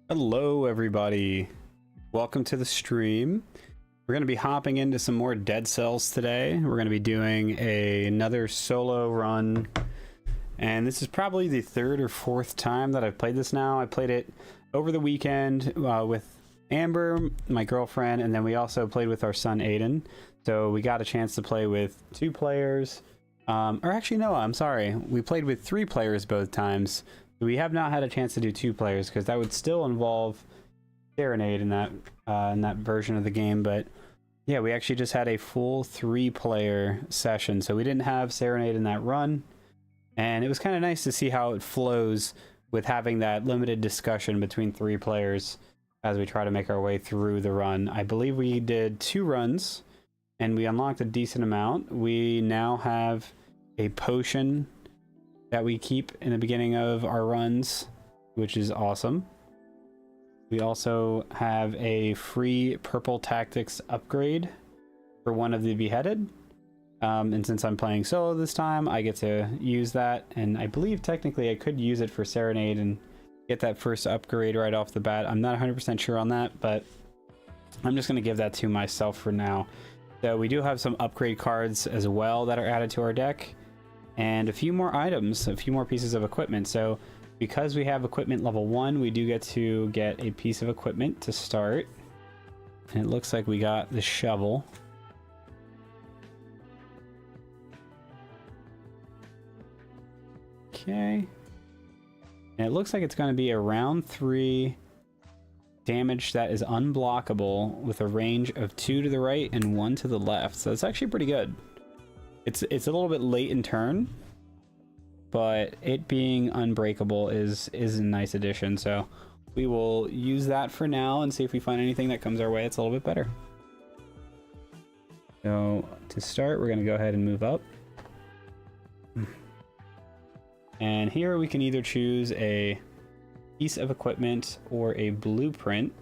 Hello everybody, welcome to the stream. We're going to be hopping into some more Dead Cells today. We're going to be doing another solo run, and this is probably the third or fourth time that I've played this now. I played it over the weekend with Amber, my girlfriend, and then we also played with our son Aiden. So we got a chance to play with two players, or actually no, I'm sorry, we played with three players both times. We have not had a chance to do two players because that would still involve Serenade in that version of the game. But yeah, we actually just had a full 3-player session, so we didn't have Serenade in that run, and it was kind of nice to see how it flows with having that limited discussion between 3 players as we try to make our way through the run. I believe we did 2 runs and we unlocked a decent amount. We now have a potion that we keep in the beginning of our runs, which is awesome. We also have a free purple tactics upgrade for one of the beheaded. And since I'm playing solo this time, I get to use that. And I believe technically I could use it for Serenade and get that first upgrade right off the bat. I'm not 100% sure on that, but I'm just going to give that to myself for now. So we do have some upgrade cards as well that are added to our deck, and a few more items, a few more pieces of equipment. So because we have equipment level 1, we do get to get a piece of equipment to start. And it looks like we got the shovel. Okay. And it looks like it's going to be a round 3 damage that is unblockable with a range of 2 to the right and 1 to the left. So it's actually pretty good. It's a little bit late in turn, but it being unbreakable is a nice addition. So we will use that for now and see if we find anything that comes our way that's a little bit better. So to start, we're going to go ahead and move up. And here we can either choose a piece of equipment or a blueprint.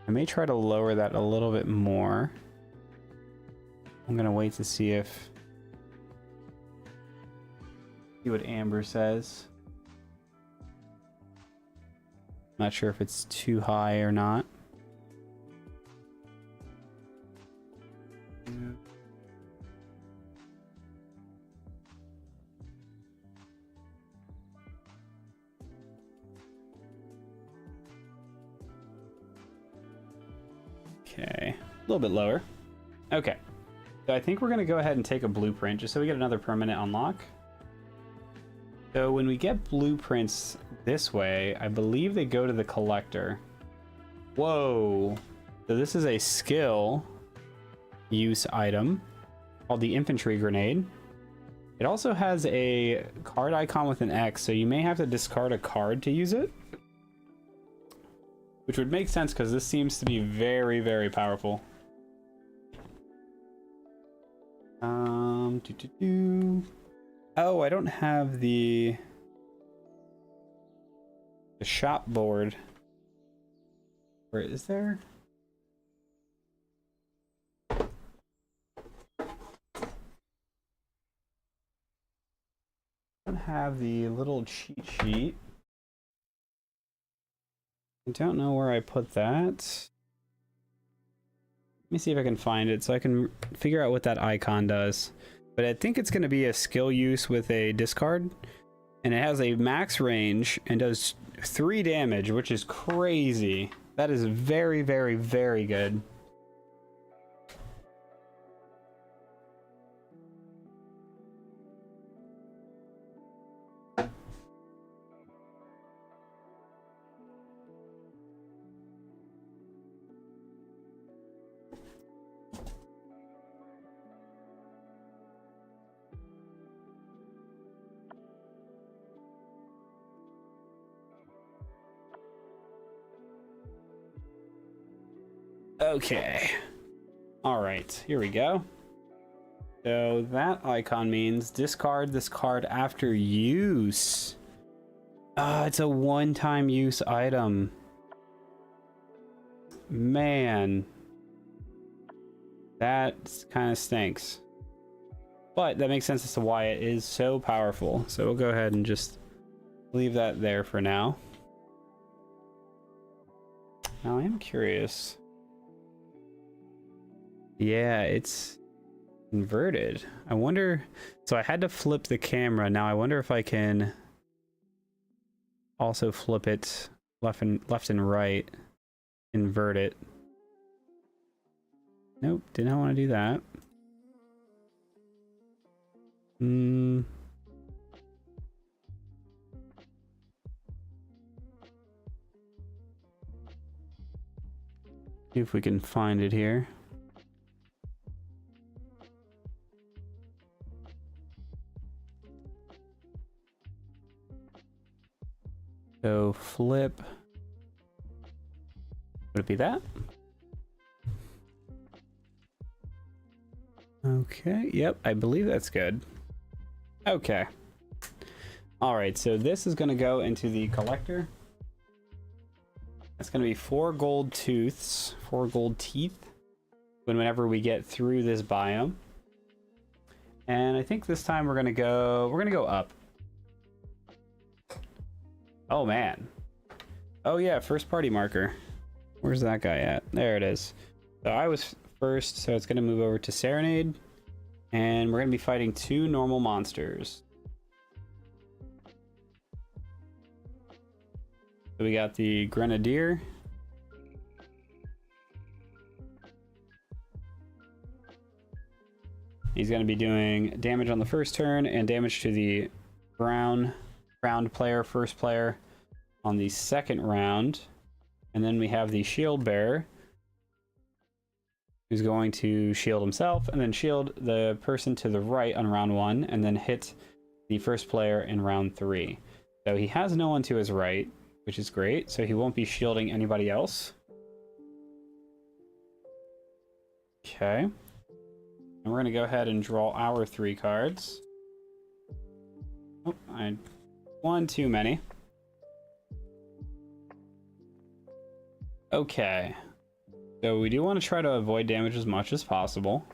I may try to lower that a little bit more. I'm gonna wait to see what Amber says. Not sure if it's too high or not. Okay, a little bit lower. Okay, so I think we're going to go ahead and take a blueprint just so we get another permanent unlock. So when we get blueprints this way, I believe they go to the collector. Whoa, so this is a skill use item called the infantry grenade. It also has a card icon with an X, so you may have to discard a card to use it. Which would make sense because this seems to be very, very powerful. Oh, I don't have the shop board. Where is there? I don't have the little cheat sheet. I don't know where I put that. Let me see if I can find it so I can figure out what that icon does. But I think it's going to be a skill use with a discard. And it has a max range and does 3 damage, which is crazy. That is very, very, very good. Okay. All right, here we go. So that icon means discard this card after use. It's a one-time use item. Man. That kind of stinks. But that makes sense as to why it is so powerful. So we'll go ahead and just leave that there for now. Now I am curious. Yeah, it's inverted. I wonder, so I had to flip the camera. Now I wonder if I can also flip it left and right, invert it. Nope, did not want to do that. See if we can find it here. So flip. Would it be that? Okay, yep, I believe that's good. Okay. Alright, so this is going to go into the collector. That's going to be 4 gold tooths, 4 gold teeth, whenever we get through this biome. And I think this time we're going to go up. Oh man. Oh yeah, first party marker. Where's that guy at? There it is. So I was first, so it's going to move over to Serenade. And we're going to be fighting 2 normal monsters. So we got the Grenadier. He's going to be doing damage on the first turn and damage to the round player, first player on the second round. And then we have the Shield Bearer, who's going to shield himself and then shield the person to the right on round 1 and then hit the first player in round 3. So he has no one to his right, which is great, so he won't be shielding anybody else. Okay. And we're going to go ahead and draw our 3 cards. Oh, one too many. Okay. So we do want to try to avoid damage as much as possible.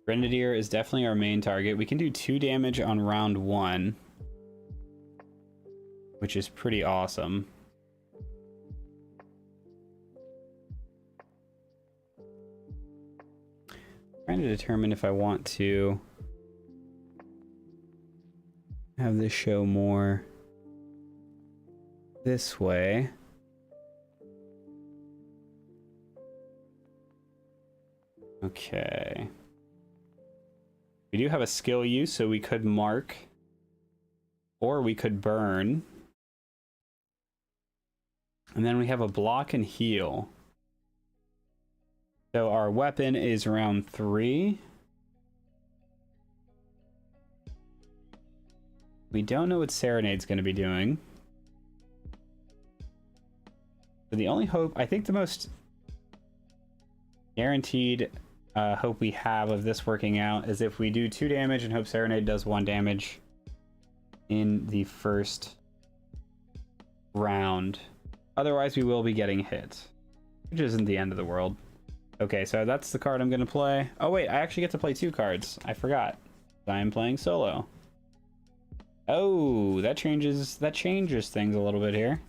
Grenadier is definitely our main target. We can do 2 damage on round 1. Which is pretty awesome. Trying to determine if I want to have this show more this way. Okay. We do have a skill use, so we could mark or we could burn. And then we have a block and heal. So our weapon is round 3. We don't know what Serenade's going to be doing. So the only hope, I think the most guaranteed hope we have of this working out is if we do 2 damage and hope Serenade does 1 damage in the first round. Otherwise, we will be getting hit, which isn't the end of the world. Okay, so that's the card I'm going to play. Oh wait, I actually get to play 2 cards. I forgot. I am playing solo. Oh, that changes things a little bit here.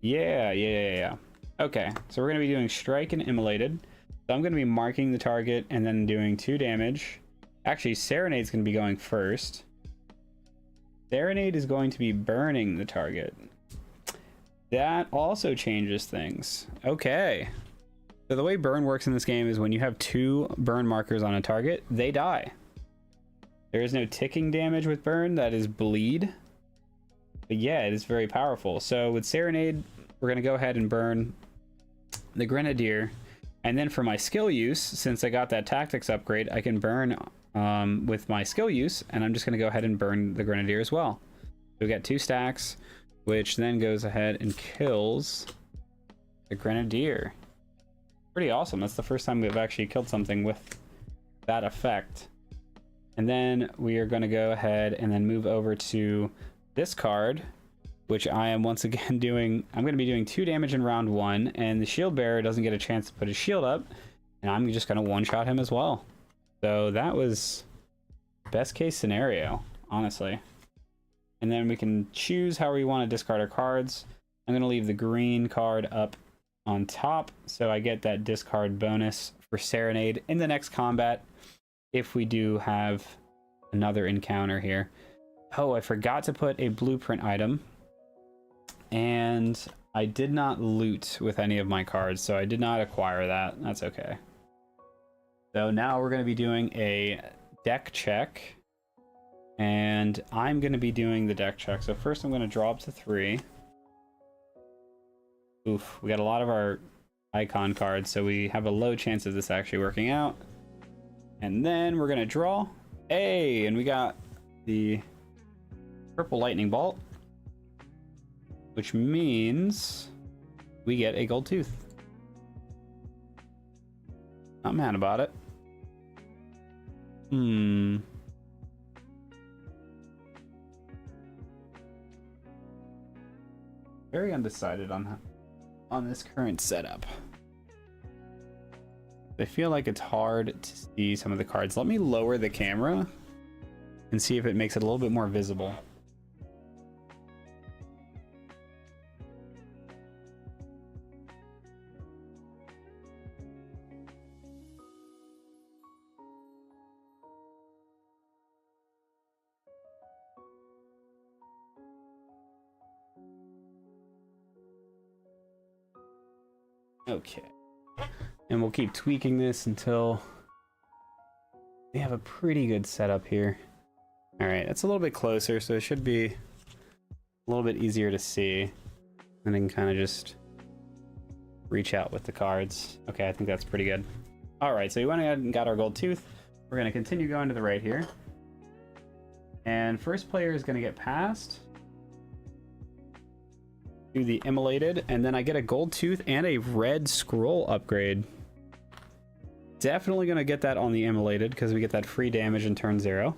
Yeah. Okay, so we're going to be doing Strike and Immolated. So I'm going to be marking the target and then doing 2 damage. Actually, Serenade's going to be going first. Serenade is going to be burning the target. That also changes things. Okay. So the way burn works in this game is when you have 2 burn markers on a target, they die. There is no ticking damage with burn, that is bleed. But yeah, it is very powerful. So with Serenade, we're going to go ahead and burn the Grenadier. And then for my skill use, since I got that tactics upgrade, I can burn with my skill use, and I'm just going to go ahead and burn the Grenadier as well. So we got 2 stacks, which then goes ahead and kills the Grenadier. Pretty awesome. That's the first time we've actually killed something with that effect. And then we are going to go ahead and then move over to this card, which I am once again doing. I'm going to be doing 2 damage in round 1, and the Shield Bearer doesn't get a chance to put his shield up, and I'm just going to one-shot him as well. So that was best case scenario, honestly. And then we can choose how we want to discard our cards. I'm going to leave the green card up on top, so I get that discard bonus for Serenade in the next combat if we do have another encounter here. Oh, I forgot to put a blueprint item, and I did not loot with any of my cards, so I did not acquire that. That's okay. So now we're going to be doing a deck check, and I'm going to be doing the deck check. So first I'm going to draw up to 3. Oof, we got a lot of our icon cards, so we have a low chance of this actually working out. And then we're going to draw. Hey, and we got the purple lightning bolt, which means we get a gold tooth. Not mad about it. Very undecided on this current setup. I feel like it's hard to see some of the cards. Let me lower the camera and see if it makes it a little bit more visible. Okay. And we'll keep tweaking this until we have a pretty good setup here. All right, that's a little bit closer, so it should be a little bit easier to see. And then kind of just reach out with the cards. Okay, I think that's pretty good. All right, so we went ahead and got our gold tooth. We're going to continue going to the right here. And first player is going to get passed. Do the immolated, and then I get a gold tooth and a red scroll upgrade. Definitely gonna get that on the immolated because we get that free damage in turn 0.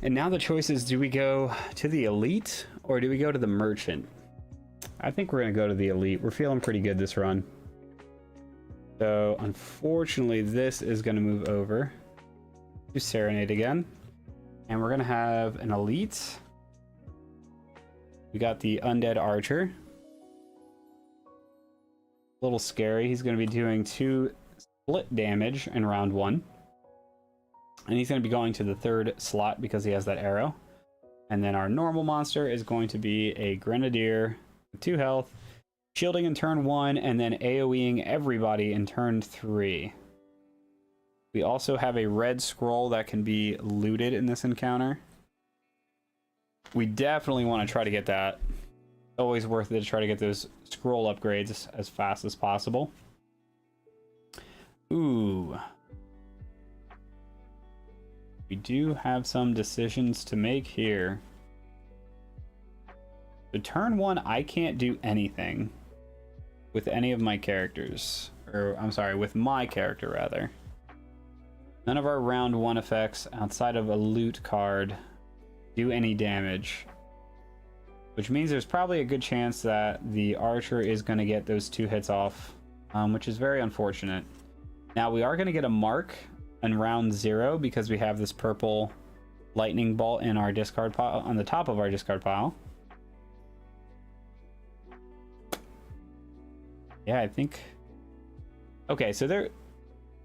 And now the choice is, do we go to the elite or do we go to the merchant? I think we're gonna go to the elite. We're feeling pretty good this run. So unfortunately this is gonna move over to Serenade again, and we're gonna have an elite. We got the Undead Archer. A little scary. He's going to be doing 2 split damage in round 1. And he's going to be going to the 3rd slot because he has that arrow. And then our normal monster is going to be a Grenadier with 2 health, shielding in turn 1, and then AoEing everybody in turn 3. We also have a red scroll that can be looted in this encounter. We definitely want to try to get that. Always worth it to try to get those scroll upgrades as fast as possible. Ooh. We do have some decisions to make here. So turn 1, I can't do anything with any of my characters. Or, I'm sorry, with my character, rather. None of our round 1 effects outside of a loot card do any damage, which means there's probably a good chance that the archer is going to get those 2 hits off, which is very unfortunate. Now we are going to get a mark in round 0 because we have this purple lightning bolt in our discard pile, on the top of our discard pile. Yeah, I think. Okay, so there.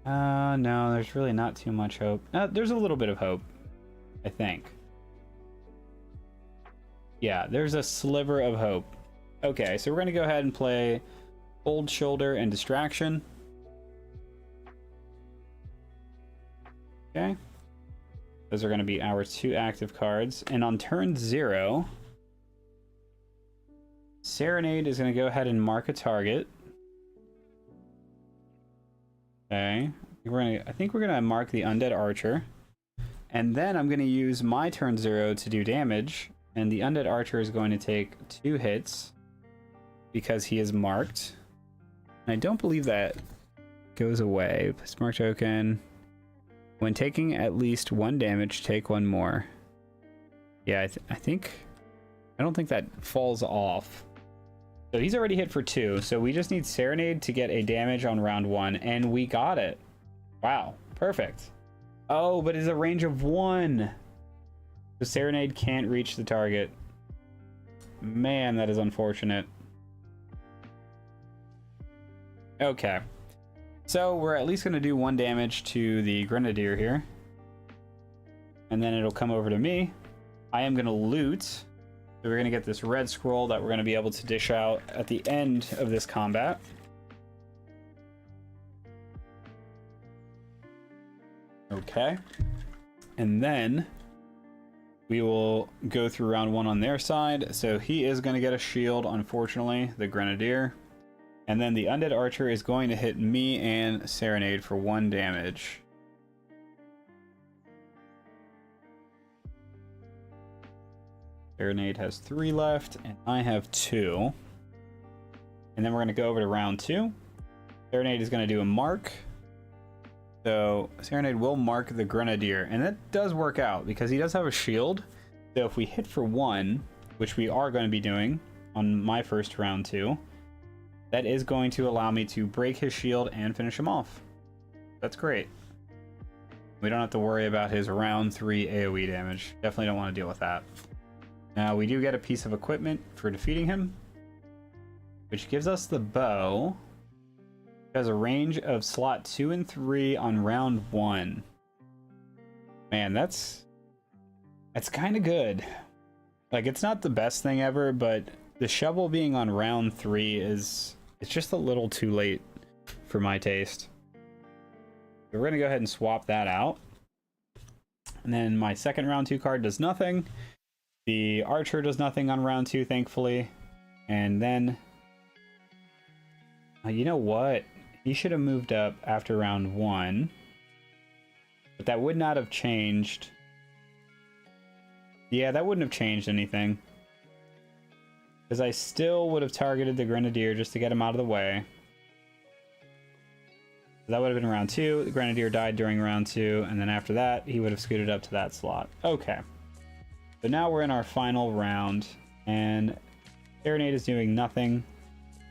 No, there's really not too much hope. There's a little bit of hope, I think. Yeah, there's a sliver of hope. Okay, so we're going to go ahead and play Cold Shoulder and Distraction. Okay. Those are going to be our 2 active cards. And on turn 0, Serenade is going to go ahead and mark a target. Okay. I think we're going to mark the Undead Archer. And then I'm going to use my turn 0 to do damage. And the Undead Archer is going to take 2 hits because he is marked. And I don't believe that goes away. Smart token. When taking at least 1 damage, take 1 more. Yeah, I don't think that falls off. So he's already hit for 2. So we just need Serenade to get a damage on round 1. And we got it. Wow. Perfect. Oh, but it's a range of 1. The Serenade can't reach the target. Man, that is unfortunate. Okay. So we're at least going to do 1 damage to the Grenadier here. And then it'll come over to me. I am going to loot. So we're going to get this red scroll that we're going to be able to dish out at the end of this combat. Okay. And then we will go through round 1 on their side. So he is going to get a shield, unfortunately, the Grenadier. And then the Undead Archer is going to hit me and Serenade for 1 damage. Serenade has 3 left, and I have 2. And then we're going to go over to round 2. Serenade is going to do a mark. So Serenade will mark the Grenadier, and that does work out because he does have a shield. So if we hit for 1, which we are going to be doing on my first round 2, that is going to allow me to break his shield and finish him off. That's great. We don't have to worry about his round 3 AoE damage. Definitely don't want to deal with that. Now we do get a piece of equipment for defeating him, which gives us the bow. It has a range of slot 2 and 3 on round 1. Man, that's kind of good. Like, it's not the best thing ever, but the shovel being on round 3 it's just a little too late for my taste. So we're gonna go ahead and swap that out. And then my second round 2 card does nothing. The Archer does nothing on round 2, thankfully. And then, you know what? He should have moved up after round 1. But that would not have changed. Yeah, that wouldn't have changed anything. Because I still would have targeted the Grenadier just to get him out of the way. That would have been round 2. The Grenadier died during round 2. And then after that, he would have scooted up to that slot. Okay. So now we're in our final round. And Serenade is doing nothing.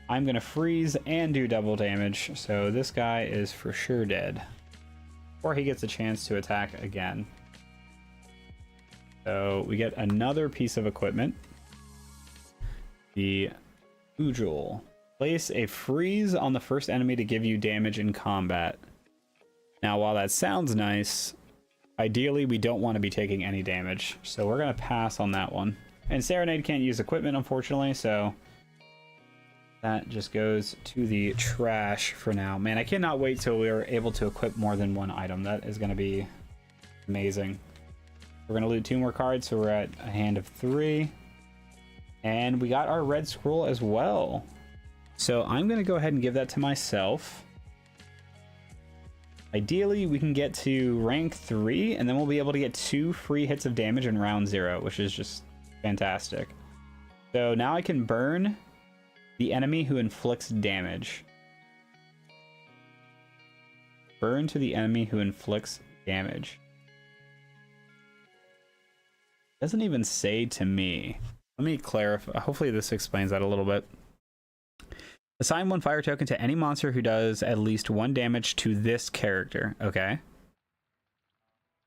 I'm going to freeze and do double damage. So this guy is for sure dead. Or he gets a chance to attack again. So we get another piece of equipment. The Ujul. Place a freeze on the first enemy to give you damage in combat. Now, while that sounds nice, ideally we don't want to be taking any damage. So we're going to pass on that one. And Serenade can't use equipment, unfortunately, so that just goes to the trash for now. Man, I cannot wait till we're able to equip more than 1 item. That is going to be amazing. We're going to loot 2 more cards, so we're at a hand of 3. And we got our red scroll as well. So I'm going to go ahead and give that to myself. Ideally, we can get to rank 3, and then we'll be able to get 2 free hits of damage in round 0, which is just fantastic. So now I can burn the enemy who inflicts damage. Burn to the enemy who inflicts damage. Doesn't even say to me. Let me clarify. Hopefully this explains that a little bit. Assign 1 fire token to any monster who does at least 1 damage to this character. Okay.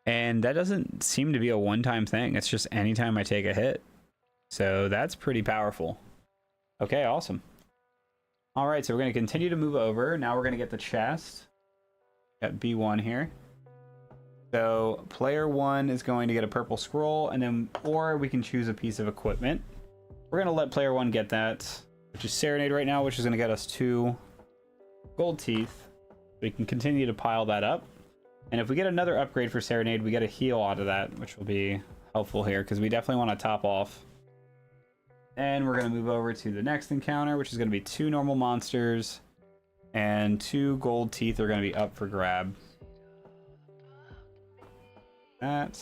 And that doesn't seem to be a one-time thing. It's just anytime I take a hit. So that's pretty powerful. Okay, awesome. All right, so we're going to continue to move over. Now we're going to get the chest. Got B1 here. So player 1 is going to get a purple scroll, and then, or we can choose a piece of equipment. We're going to let player 1 get that, which is Serenade right now, which is going to get us 2 gold teeth. We can continue to pile that up. And if we get another upgrade for Serenade, we get a heal out of that, which will be helpful here, because we definitely want to top off. And we're going to move over to the next encounter, which is going to be 2 normal monsters, and 2 gold teeth are going to be up for grab. That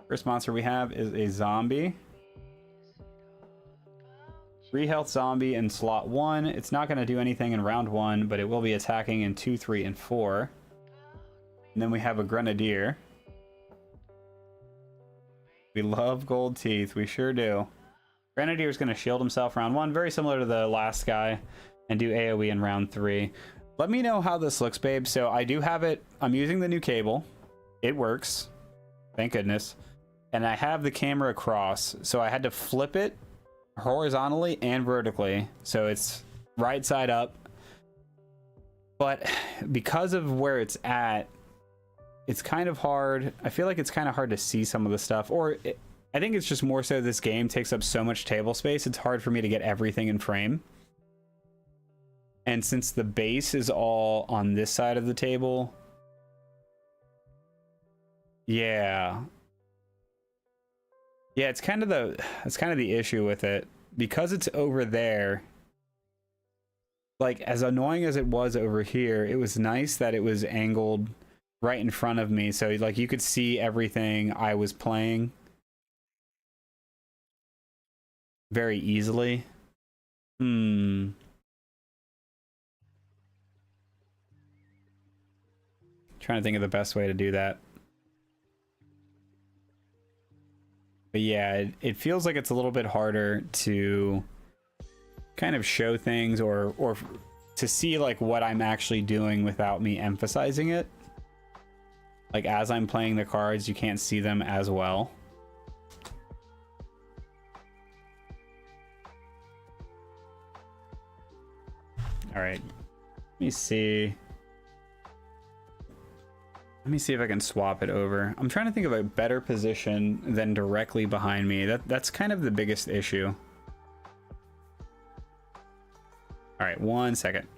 first monster we have is a zombie. 3 health zombie in slot 1. It's not going to do anything in round 1, but it will be attacking in 2, 3, and 4. And then we have a Grenadier. We love gold teeth. We sure do. Grenadier is going to shield himself round 1, very similar to the last guy, and do AoE in round 3. Let me know how this looks, babe. So I do have it. I'm using the new cable. It works. Thank goodness. And I have the camera across, so I had to flip it horizontally and vertically, so it's right side up. But because of where it's at, it's kind of hard. I feel like it's kind of hard to see some of the stuff, I think it's just more so this game takes up so much table space, it's hard for me to get everything in frame. And since the base is all on this side of the table, yeah, it's kind of the issue with it, because it's over there. Like, as annoying as it was over here, it was nice that it was angled right in front of me, so like you could see everything I was playing very easily. Trying to think of the best way to do that. But yeah, it feels like it's a little bit harder to kind of show things or to see like what I'm actually doing without me emphasizing it. Like, as I'm playing the cards, you can't see them as well. All right, let me see. Let me see if I can swap it over. I'm trying to think of a better position than directly behind me. That's kind of the biggest issue. All right, 1 second.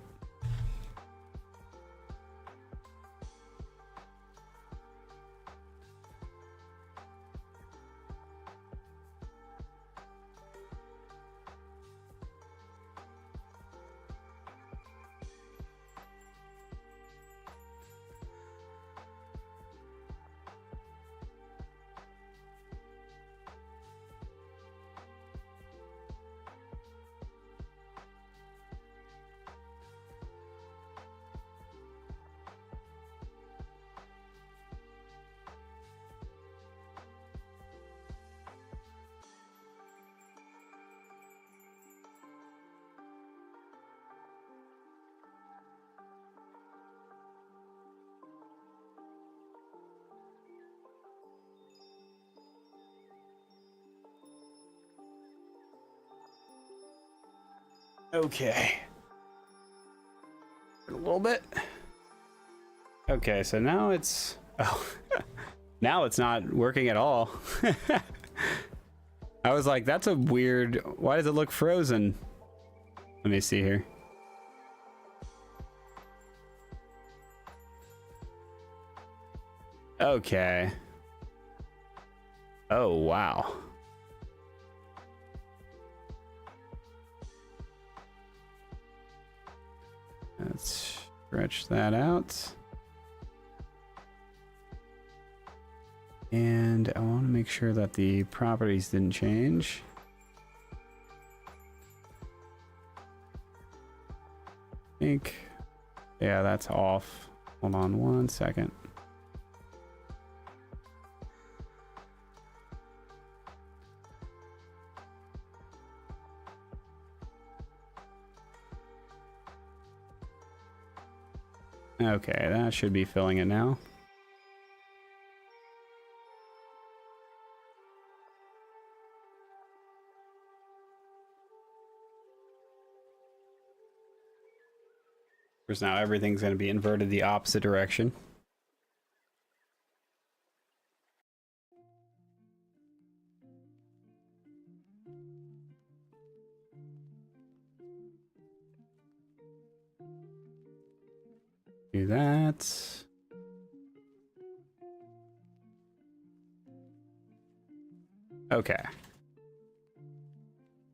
Okay. A little bit. Okay, so now it's... Oh. Now it's not working at all. I was like, that's a weird... Why does it look frozen? Let me see here. Okay. Oh, wow. Let's stretch that out. And I want to make sure that the properties didn't change. I think, yeah, that's off. Hold on 1 second. Okay, that should be filling it now. Because now everything's going to be inverted the opposite direction. Do that. Okay.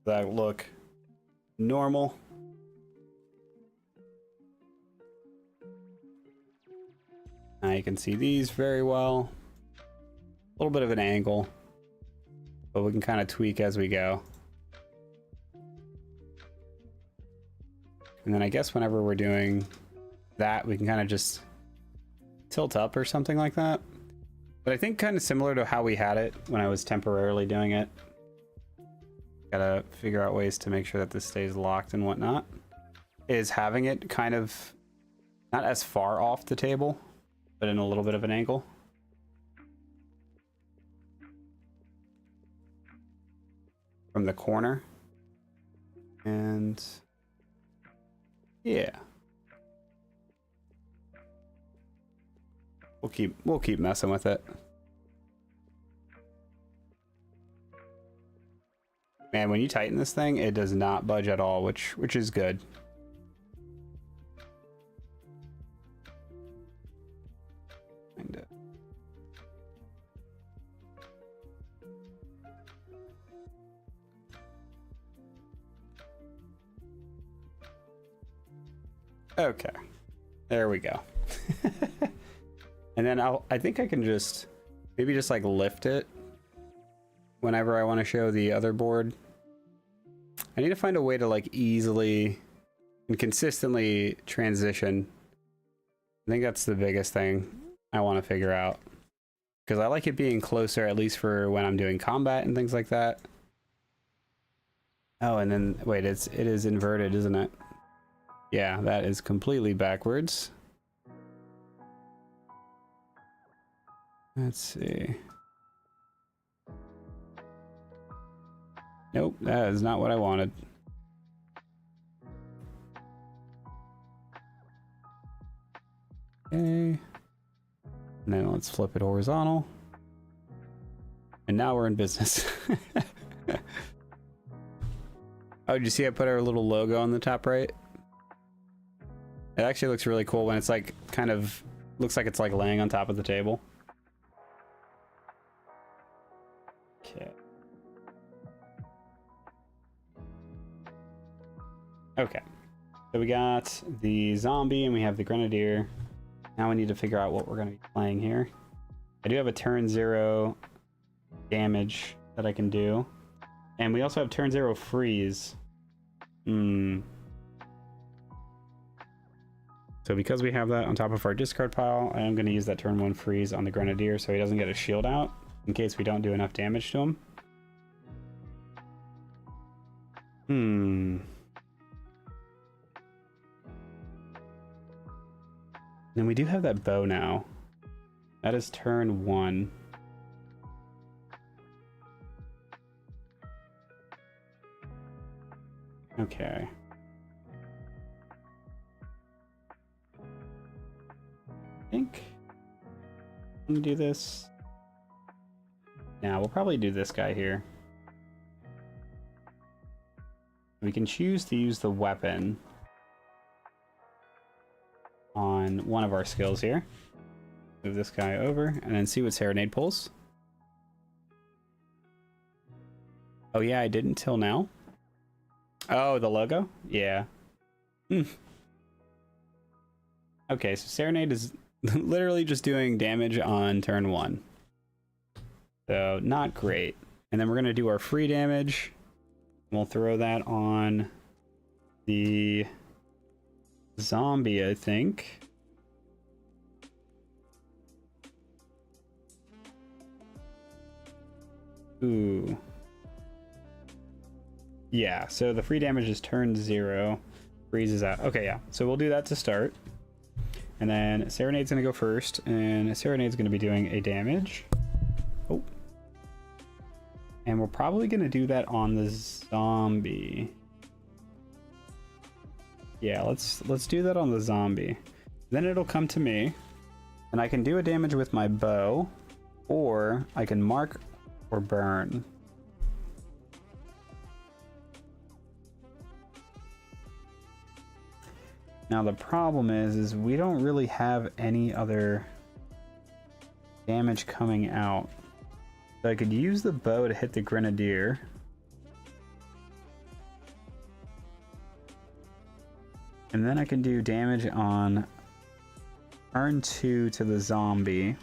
That look normal. Now you can see these very well. A little bit of an angle, but we can kind of tweak as we go. And then I guess whenever we're doing that, we can kind of just tilt up or something like that. But I think kind of similar to how we had it when I was temporarily doing it. Gotta figure out ways to make sure that this stays locked and whatnot. Is having it kind of not as far off the table, but in a little bit of an angle. from the corner. And yeah. We'll keep messing with it. Man, when you tighten this thing, it does not budge at all, which is good. Kinda. Okay. There we go. And then I think I can just maybe just like lift it whenever I want to show the other board. I need to find a way to like easily and consistently transition. I think that's the biggest thing I want to figure out, because I like it being closer, at least for when I'm doing combat and things like that. Oh, and then wait, it is inverted, isn't it? Yeah, that is completely backwards. Let's see. Nope, that is not what I wanted. Okay. And then let's flip it horizontal. And now we're in business. Oh, did you see I put our little logo on the top right? It actually looks really cool when it's like kind of looks like it's like laying on top of the table. Okay. Okay. So we got the zombie and we have the grenadier. Now we need to figure out what we're going to be playing here. I do have a turn 0 damage that I can do. And we also have turn 0 freeze. So because we have that on top of our discard pile, I am going to use that turn 1 freeze on the grenadier so he doesn't get a shield out in case we don't do enough damage to him. Then we do have that bow now. That is turn 1. Okay. I think I'm gonna do this. Now we'll probably do this guy here. We can choose to use the weapon on one of our skills here. Move this guy over and then see what Serenade pulls. Oh yeah, I didn't till now. Oh, the logo? Yeah. Okay, so Serenade is literally just doing damage on turn 1. So not great. And then we're gonna do our free damage. We'll throw that on the zombie, I think. Ooh. Yeah, so the free damage is turn 0. Freezes out. Okay, yeah. So we'll do that to start. And then Serenade's gonna go first, and Serenade's gonna be doing a damage. Oh. And we're probably gonna do that on the zombie. Yeah, let's do that on the zombie. Then it'll come to me, and I can do a damage with my bow, or I can mark or burn. Now the problem is we don't really have any other damage coming out. So I could use the bow to hit the grenadier. And then I can do damage on turn 2 to the zombie.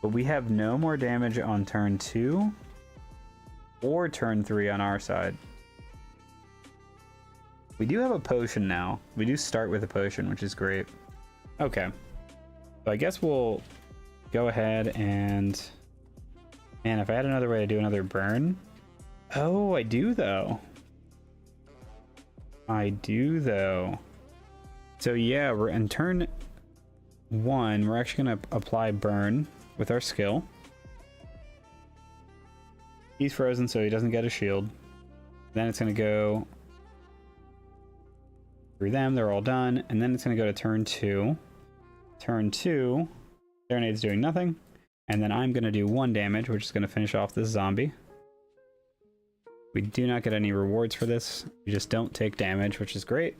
But we have no more damage on turn 2 or turn 3 on our side. We do have a potion now. We do start with a potion, which is great. Okay. So I guess we'll go ahead and... Man, if I had another way to do another burn... Oh, I do though. I do though. So yeah, we're in turn 1. We're actually going to apply burn with our skill. He's frozen, so he doesn't get a shield. Then it's going to go through them. They're all done. And then it's going to go to turn 2. Turn 2, Serenade's doing nothing. And then I'm going to do 1 damage, which is going to finish off this zombie. We do not get any rewards for this. We just don't take damage, which is great.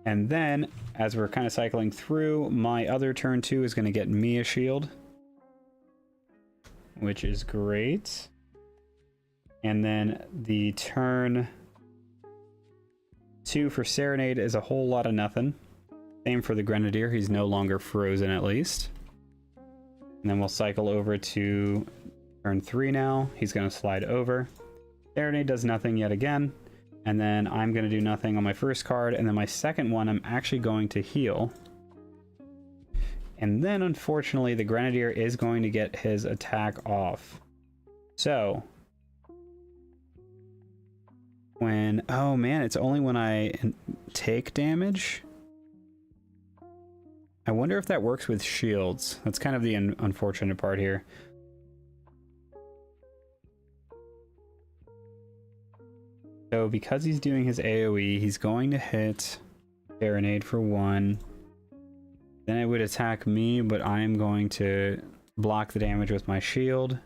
And then, as we're kind of cycling through, my other turn 2 is going to get me a shield, which is great. And then the turn 2 for Serenade is a whole lot of nothing. Same for the Grenadier. He's no longer frozen, at least. And then we'll cycle over to turn 3 now. He's going to slide over. Serenade does nothing yet again. And then I'm going to do nothing on my first card. And then my second one, I'm actually going to heal. And then, unfortunately, the Grenadier is going to get his attack off. So... oh man, it's only when I take damage? I wonder if that works with shields. That's kind of the unfortunate part here. So because he's doing his AoE, he's going to hit Serenade for 1. Then it would attack me, but I'm going to block the damage with my shield.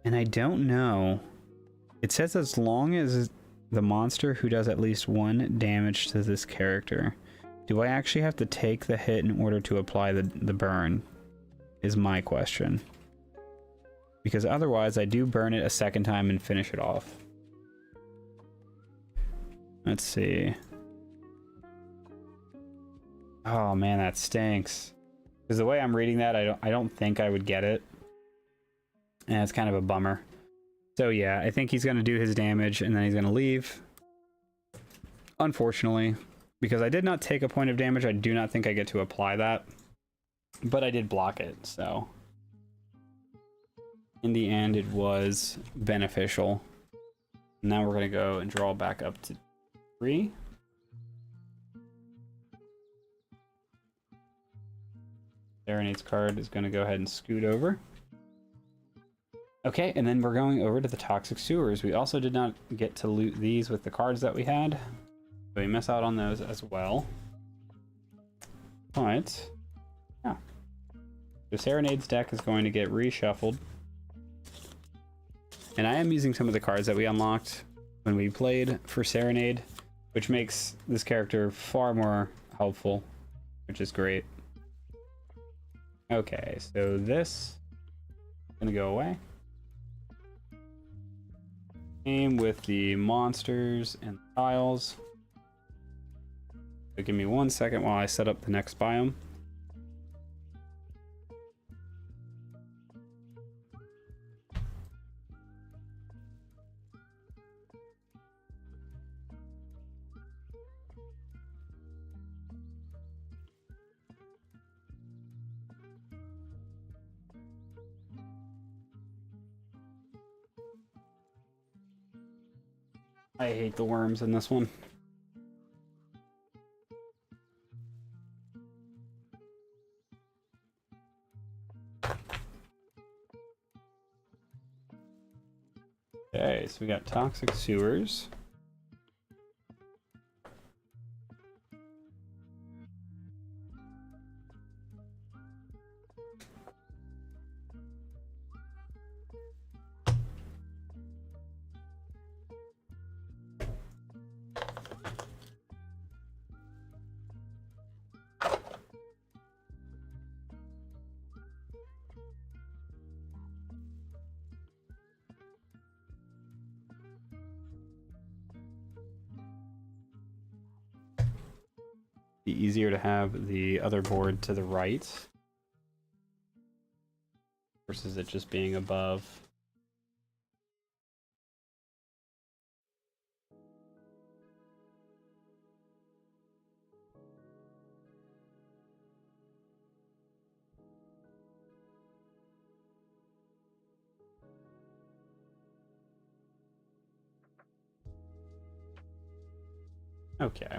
And I don't know. It says as long as the monster who does at least 1 damage to this character. Do I actually have to take the hit in order to apply the burn? Is my question. Because otherwise I do burn it a second time and finish it off. Let's see. Oh man, that stinks. Because the way I'm reading that, I don't think I would get it. And it's kind of a bummer. So yeah, I think he's going to do his damage and then he's going to leave. Unfortunately, because I did not take a point of damage, I do not think I get to apply that. But I did block it, so... in the end, it was beneficial. Now we're going to go and draw back up to 3. Serenade's card is going to go ahead and scoot over. Okay, and then we're going over to the Toxic Sewers. We also did not get to loot these with the cards that we had. So we miss out on those as well. But, yeah. The Serenade's deck is going to get reshuffled. And I am using some of the cards that we unlocked when we played for Serenade, which makes this character far more helpful, which is great. Okay, so this is going to go away. Same with the monsters and tiles. So give me 1 second while I set up the next biome. I hate the worms in this one. Okay, so we got Toxic Sewers. Be easier to have the other board to the right versus it just being above. Okay.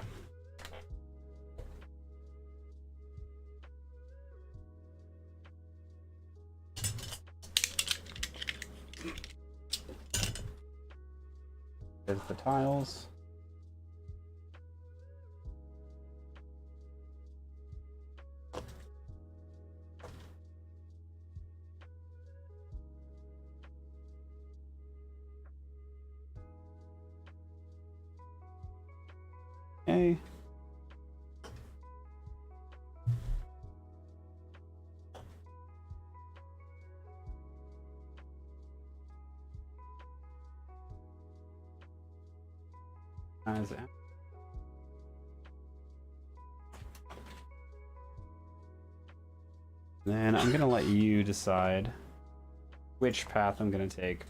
hit the tiles. Okay. Then I'm gonna let you decide which path I'm gonna take.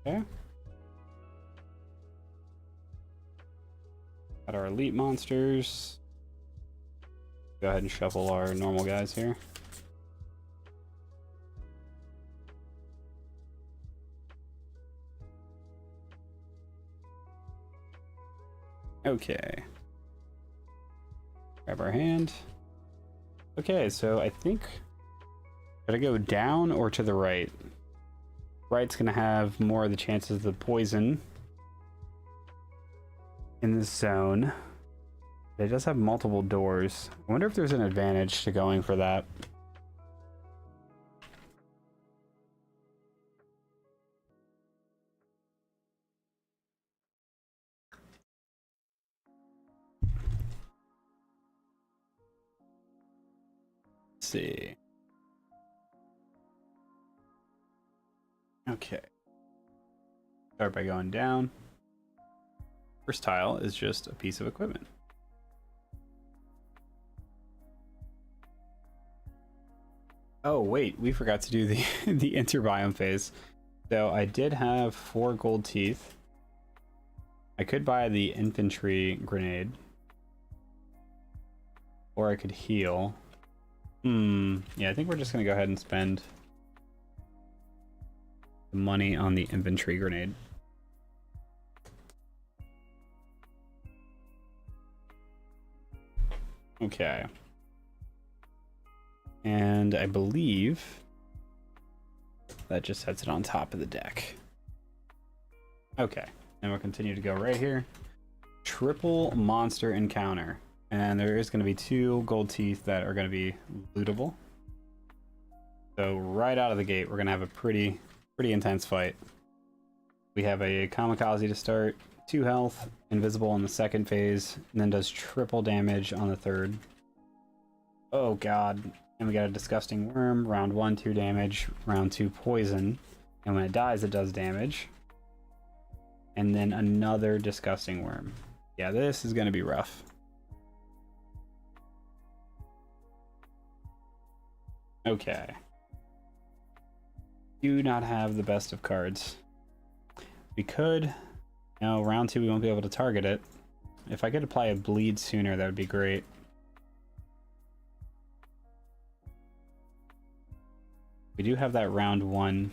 Okay. Got our elite monsters. Go ahead and shuffle our normal guys here. Okay. Grab our hand. Okay, so I think, should I go down or to the right? Right's gonna have more of the chances of the poison in this zone. It does have multiple doors. I wonder if there's an advantage to going for that. Let's see. Okay. Start by going down. First tile is just a piece of equipment. Oh wait, we forgot to do the the interbiome phase. So I did have 4 gold teeth. I could buy the infantry grenade, or I could heal. Yeah, I think we're just gonna go ahead and spend the money on the infantry grenade. Okay. And I believe that just sets it on top of the deck. Okay, and we'll continue to go right here. Triple monster encounter. And there is going to be 2 gold teeth that are going to be lootable. So right out of the gate, we're going to have a pretty intense fight. We have a kamikaze to start, 2 health, invisible in the second phase, and then does triple damage on the third. Oh god. And we got a disgusting worm, round 1, 2 damage, round 2 poison. And when it dies, it does damage. And then another disgusting worm. Yeah, this is going to be rough. Okay. Do not have the best of cards. We could. No, round 2 we won't be able to target it. If I could apply a bleed sooner, that would be great. We do have that round 1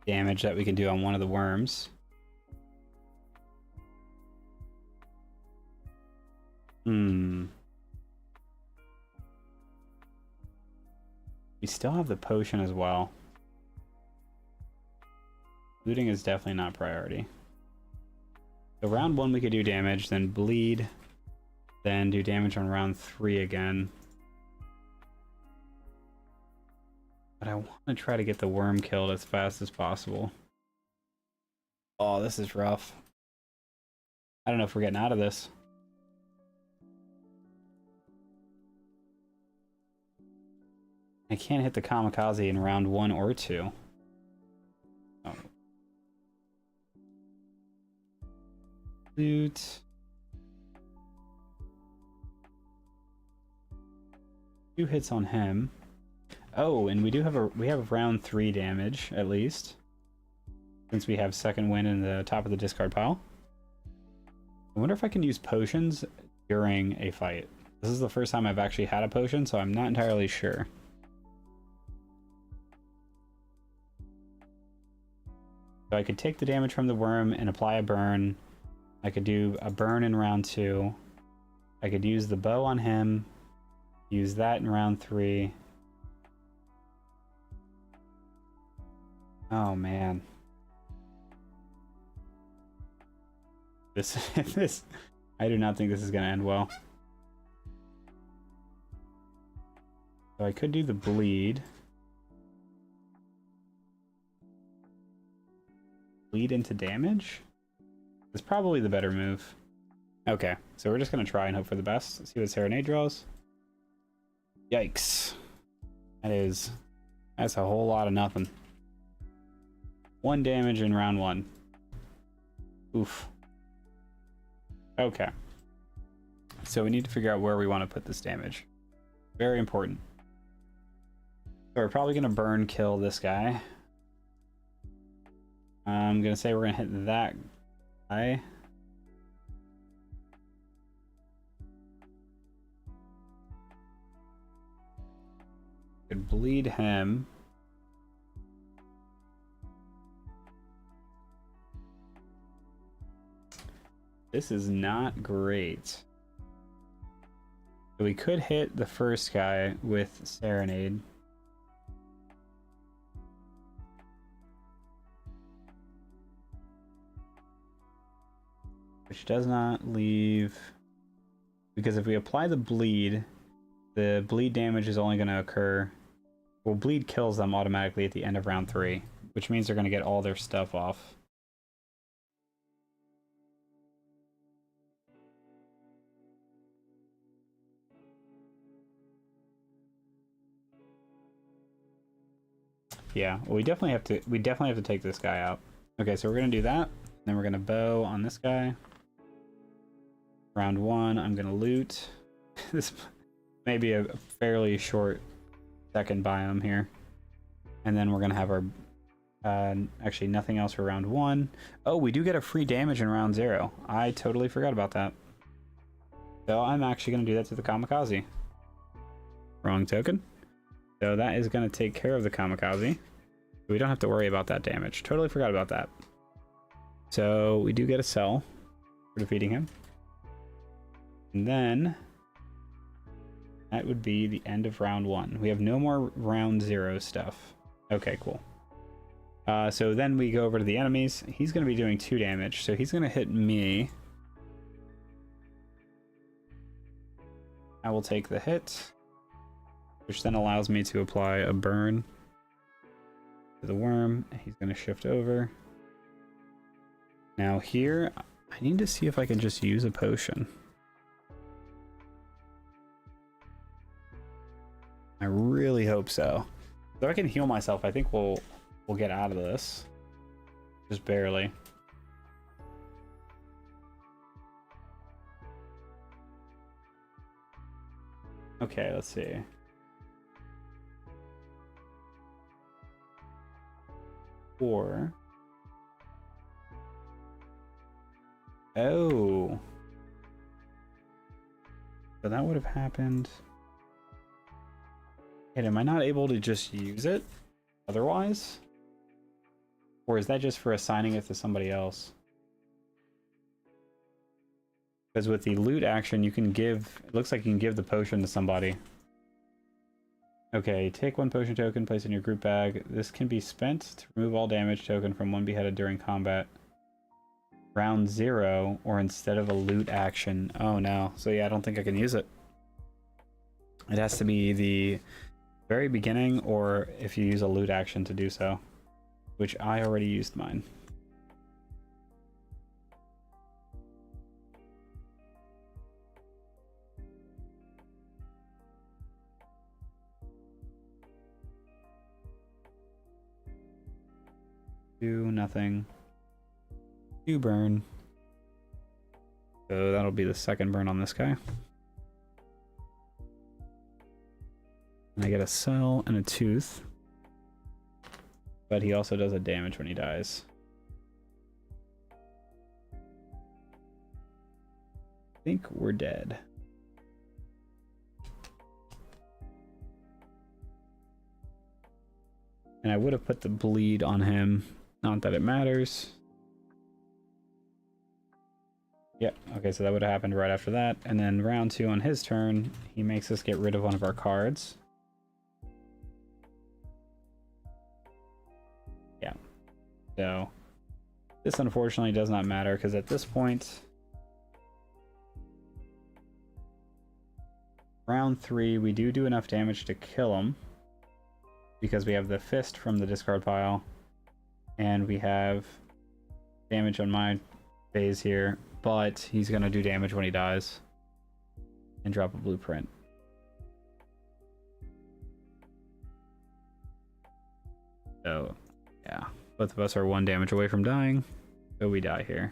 damage that we can do on one of the worms. We still have the potion as well. Looting is definitely not priority. So round 1 we could do damage, then bleed, then do damage on round 3 again. But I want to try to get the worm killed as fast as possible. Oh, this is rough. I don't know if we're getting out of this. I can't hit the kamikaze in round 1 or 2. Oh. Loot. 2 hits on him. Oh, and we have round 3 damage at least, since we have second wind in the top of the discard pile. I wonder if I can use potions during a fight. This is the first time I've actually had a potion, so I'm not entirely sure. So I could take the damage from the worm and apply a burn. I could do a burn in round 2. I could use the bow on him. Use that in round 3. Oh man. This I do not think this is gonna end well. So I could do the bleed. Bleed into damage? It's probably the better move. Okay, so we're just gonna try and hope for the best. Let's see what Serenade draws. Yikes. That's a whole lot of nothing. 1 damage in round 1. Oof. Okay. So we need to figure out where we want to put this damage. Very important. So we're probably going to burn kill this guy. I'm going to say we're going to hit that guy. Could bleed him. This is not great. So we could hit the first guy with Serenade. Which does not leave... Because if we apply the bleed damage is only going to occur... Well, bleed kills them automatically at the end of round 3. Which means they're going to get all their stuff off. Yeah, well, we definitely have to take this guy out. Okay, so we're gonna do that. Then we're gonna bow on this guy. Round 1, I'm gonna loot. This may be a fairly short second biome here. And then we're gonna have our actually nothing else for round 1. Oh, we do get a free damage in round 0. I totally forgot about that. So I'm actually gonna do that to the Kamikaze. Wrong token. So that is going to take care of the Kamikaze. We don't have to worry about that damage. Totally forgot about that. So we do get a cell for defeating him. And then that would be the end of round 1. We have no more round 0 stuff. Okay, cool. So then we go over to the enemies. He's going to be doing 2 damage. So he's going to hit me. I will take the hit, which then allows me to apply a burn to the worm. He's going to shift over. Now here, I need to see if I can just use a potion. I really hope so. So I can heal myself. I think we'll get out of this. Just barely. Okay, let's see. Or... Oh. So that would have happened. And am I not able to just use it otherwise? Or is that just for assigning it to somebody else? Because with the loot action, you can give... It looks like you can give the potion to somebody. Okay, take 1 potion token, place in your group bag. This can be spent to remove all damage token from one beheaded during combat. Round 0, or instead of a loot action. Oh no. So yeah, I don't think I can use it. It has to be the very beginning, or if you use a loot action to do so. Which I already used mine. Do nothing. Do burn. So that'll be the second burn on this guy. And I get a cell and a tooth. But he also does a damage when he dies. think we're dead. And I would have put the bleed on him. Not that it matters. Yep, okay, so that would have happened right after that. And then round 2 on his turn, he makes us get rid of one of our cards. Yeah. So, this unfortunately does not matter, because at this point, round 3, we do enough damage to kill him. Because we have the fist from the discard pile. And we have damage on my phase here. But he's going to do damage when he dies. And drop a blueprint. So, yeah. Both of us are 1 damage away from dying. So we die here.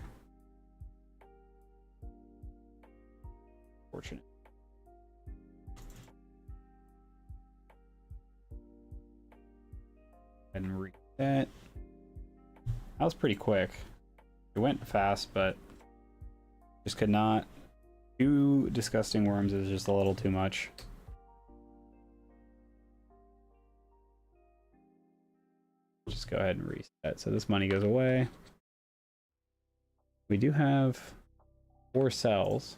Fortunate. And reset. That was pretty quick. It went fast, but just could not. 2 disgusting worms is just a little too much. Just go ahead and reset. So this money goes away. We do have 4 cells.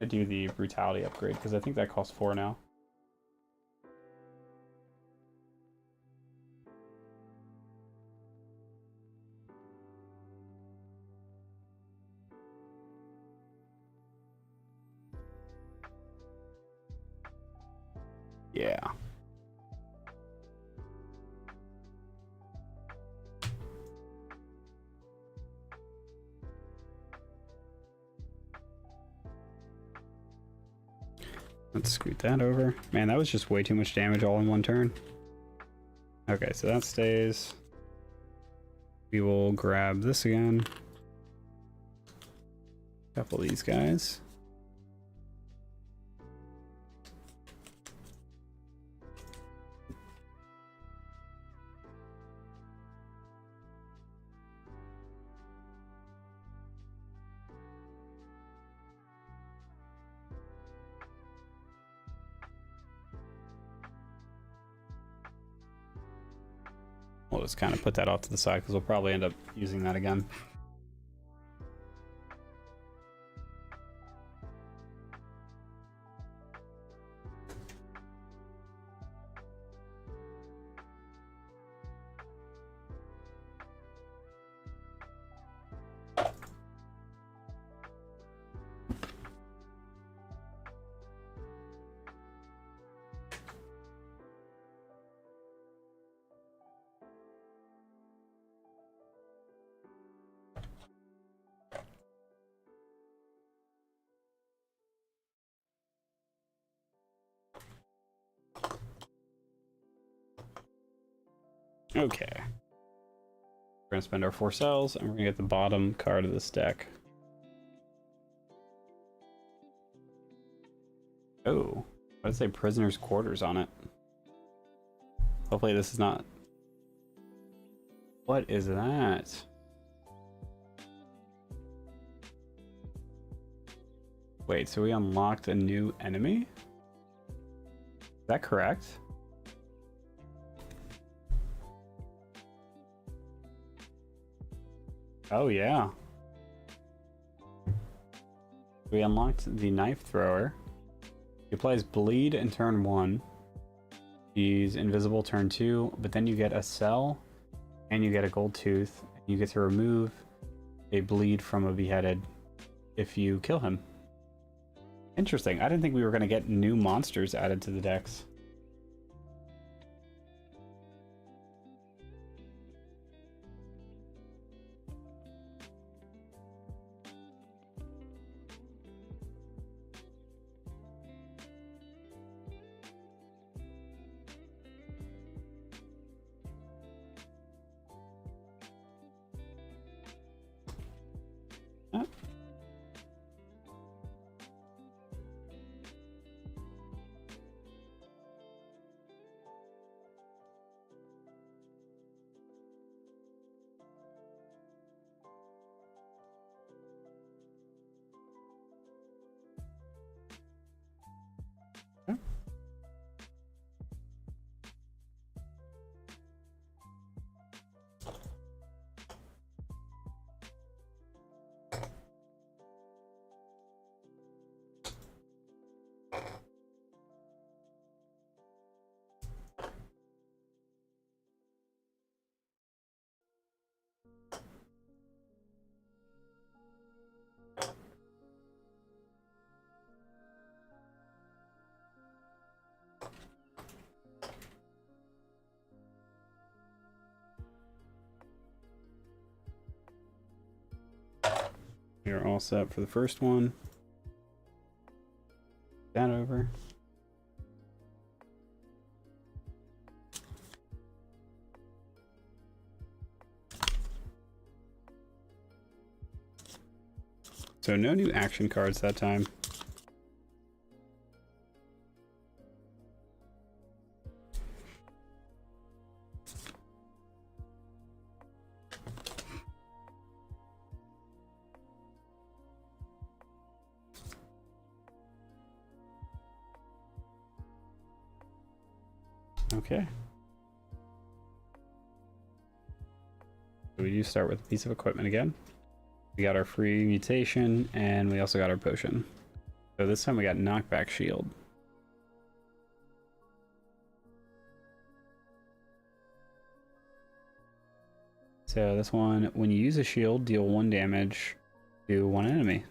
I do the brutality upgrade because I think that costs 4 now. Yeah. Let's scoot that over. Man, that was just way too much damage all in one turn. Okay, so that stays. We will grab this again. Couple of these guys. We'll just kind of put that off to the side because we'll probably end up using that again. Okay. We're gonna spend our 4 cells and we're gonna get the bottom card of this deck. Oh, what does it say? Prisoner's Quarters on it. Hopefully this is not... What is that? Wait, so we unlocked a new enemy? Is that correct? Oh yeah. We unlocked the Knife Thrower. He applies bleed in turn 1. He's invisible turn 2, but then you get a cell and you get a gold tooth. You get to remove a bleed from a beheaded if you kill him. Interesting. I didn't think we were going to get new monsters added to the decks. We're all set for the first one. That over. So no new action cards that time. Okay. So we do start with a piece of equipment again. We got our free mutation, and we also got our potion. So this time we got knockback shield. So this one, when you use a shield, deal 1 damage to one enemy.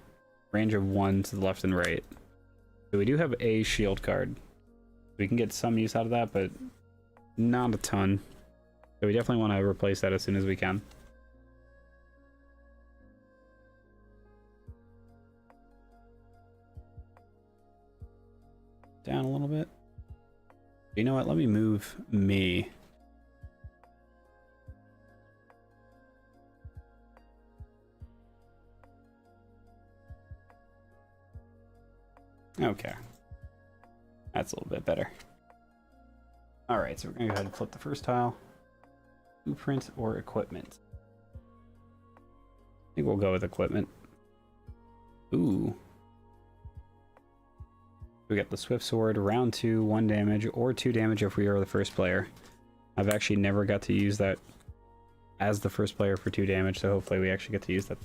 Range of 1 to the left and right. So we do have a shield card. We can get some use out of that, but not a ton. So we definitely want to replace that as soon as we can. Down a little bit. You know what? Let me move me. Okay. That's a little bit better. Alright, so we're going to go ahead and flip the first tile. Blueprint or equipment? I think we'll go with equipment. Ooh. We got the Swift Sword, round 2, 1 damage, or 2 damage if we are the first player. I've actually never got to use that as the first player for 2 damage, so hopefully we actually get to use that.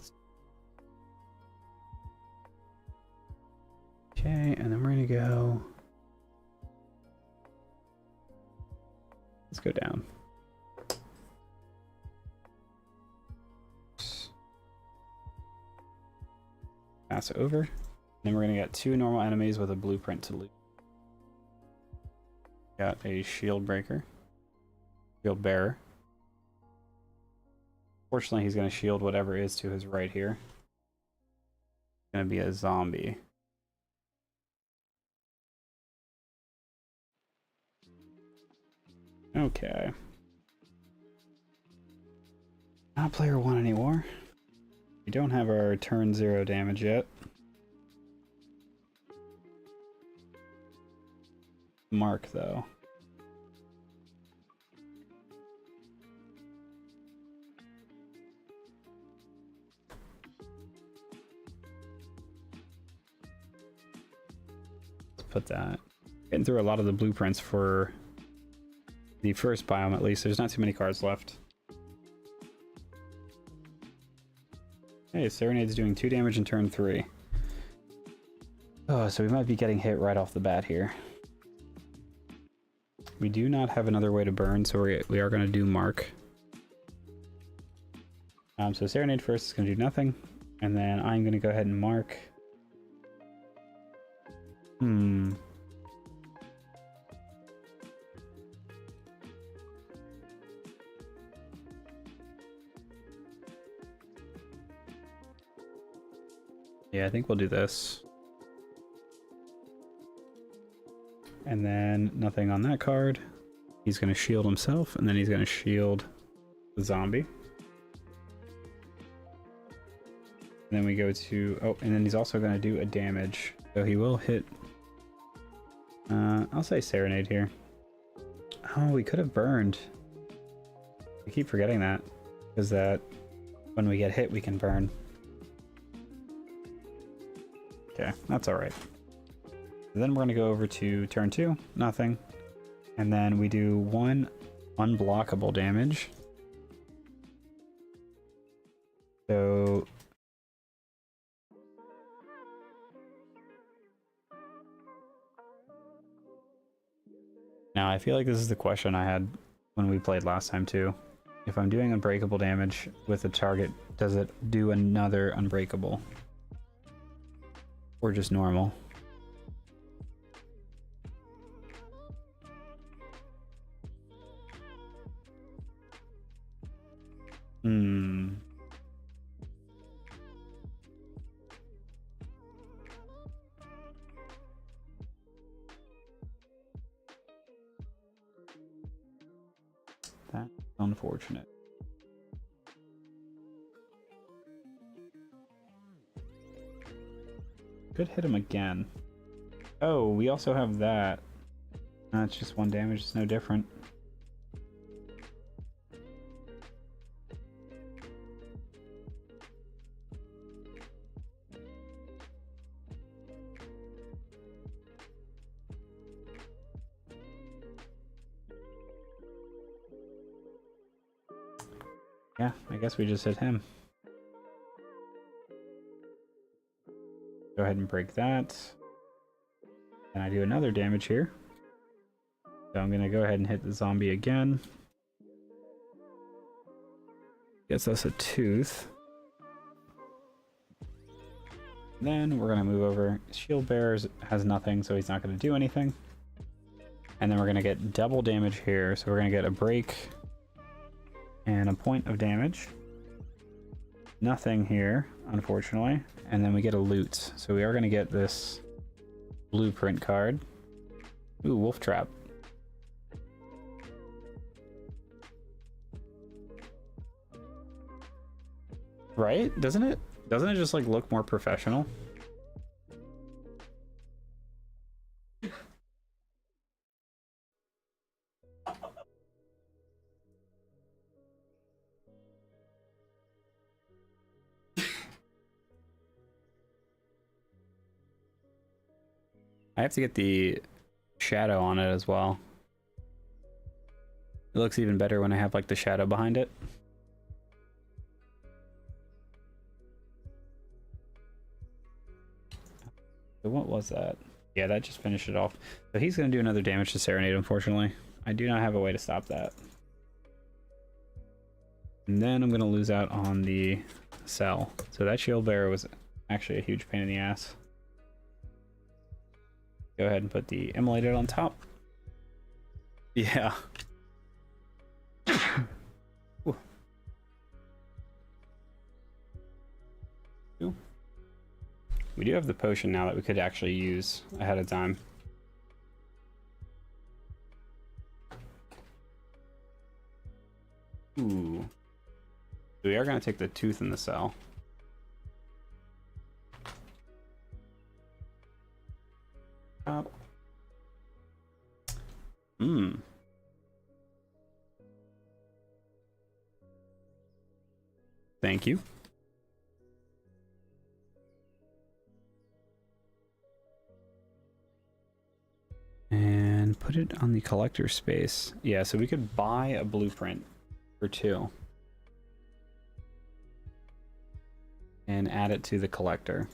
Okay, and then we're gonna go... Let's go down. Pass over. Then we're gonna get 2 normal enemies with a blueprint to loot. Got a shield breaker. Shield bearer. Fortunately, he's gonna shield whatever is to his right here. Gonna be a zombie. Okay. Not player 1 anymore. We don't have our turn 0 damage yet. Mark, though. Let's put that. Getting through a lot of the blueprints for the first biome, at least. There's not too many cards left. Hey, Serenade's doing 2 damage in turn 3. Oh, so we might be getting hit right off the bat here. We do not have another way to burn, so we are going to do Mark. So Serenade first is going to do nothing, and then I'm going to go ahead and Mark. Yeah, I think we'll do this. And then nothing on that card. He's going to shield himself, and then he's going to shield the zombie. And then we go to... Oh, and then he's also going to do a damage. So he will hit... I'll say Serenade here. Oh, we could have burned. I keep forgetting that. Because that... when we get hit, we can burn. Okay, that's alright. Then we're going to go over to turn 2, nothing. And then we do 1 unblockable damage. So... Now, I feel like this is the question I had when we played last time too. If I'm doing unbreakable damage with a target, does it do another unbreakable? Or just normal? unfortunate. Could hit him again. Oh, we also have that. That's just 1 damage, it's no different. Yeah, I guess we just hit him. Go ahead and break that. And I do another damage here. So I'm gonna go ahead and hit the zombie again. Gets us a tooth. Then we're gonna move over. Shield Bearer has nothing, so he's not gonna do anything. And then we're gonna get double damage here. So we're gonna get a break and a point of damage. Nothing here, unfortunately. And then we get a loot. So we are gonna get this blueprint card. Ooh, Wolf Trap. Right? Doesn't it just like look more professional? I have to get the shadow on it as well. It looks even better when I have like the shadow behind it. So what was that? Yeah, that just finished it off. So he's going to do another damage to Serenade, unfortunately. I do not have a way to stop that. And then I'm going to lose out on the cell. So that Shield Bearer was actually a huge pain in the ass. Go ahead and put the Immolated on top. Yeah. We do have the potion now that we could actually use ahead of time. Ooh. So we are going to take the tooth in the cell. Up. Thank you. And put it on the collector space. Yeah, so we could buy a blueprint for 2. And add it to the collector.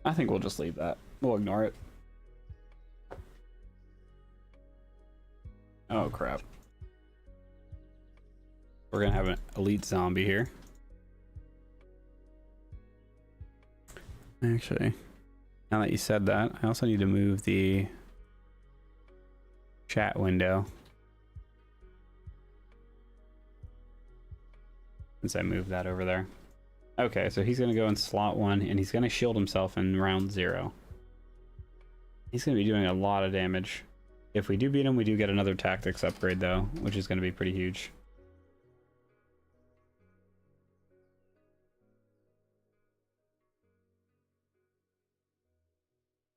I think we'll just leave that. We'll ignore it. Oh crap. We're gonna have an elite zombie here. Actually, now that you said that, I also need to move the chat window. Since I moved that over there. Okay, so he's gonna go in slot 1 and he's gonna shield himself in round 0. He's gonna be doing a lot of damage. If we do beat him, we do get another tactics upgrade though, which is gonna be pretty huge.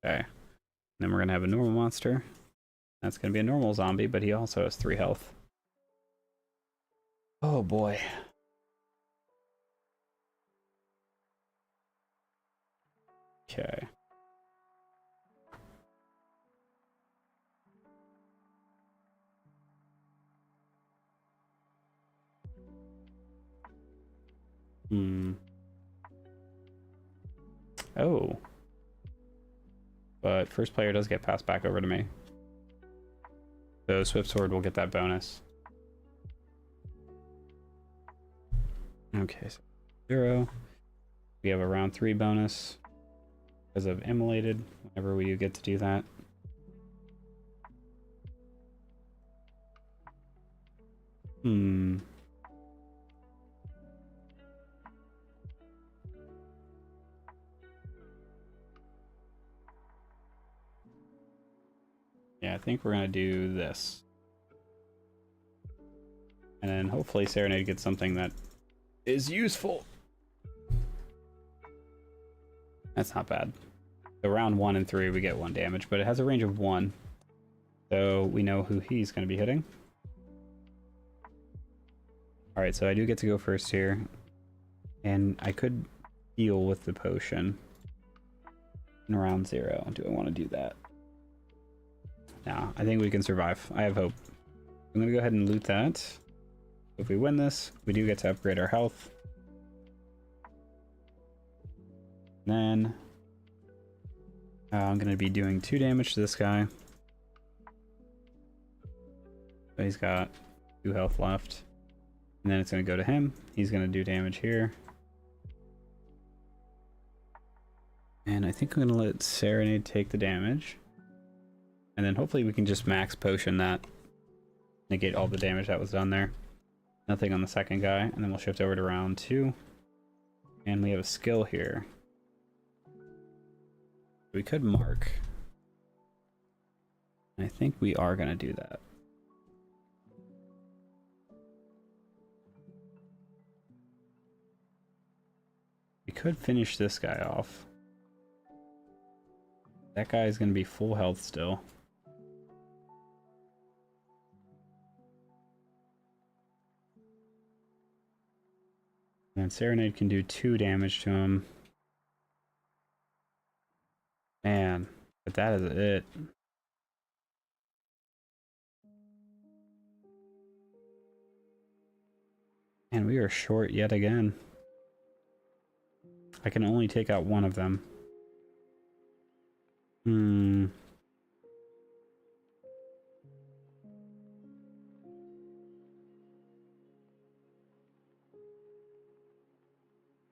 Okay, then we're gonna have a normal monster. That's gonna be a normal zombie, but he also has 3 health. Oh boy. Okay. Oh. But first player does get passed back over to me. So Swift Sword will get that bonus. Okay, so 0. We have a round 3 bonus because of Immolated, whenever we get to do that. Yeah, I think we're gonna do this. And then hopefully Serenade gets something that is useful. That's not bad. So round 1 and 3 we get 1 damage, but it has a range of 1. So we know who he's going to be hitting. Alright, so I do get to go first here. And I could heal with the potion in round 0. Do I want to do that? No, I think we can survive. I have hope. I'm going to go ahead and loot that. If we win this, we do get to upgrade our health. Then I'm going to be doing 2 damage to this guy. So he's got 2 health left. And then it's going to go to him. He's going to do damage here. And I think I'm going to let Serenade take the damage. And then hopefully we can just max potion that. Negate all the damage that was done there. Nothing on the second guy. And then we'll shift over to round 2. And we have a skill here. We could mark. I think we are going to do that. We could finish this guy off. That guy is going to be full health still. And Serenade can do 2 damage to him. Man, but that is it. And we are short yet again. I can only take out 1 of them.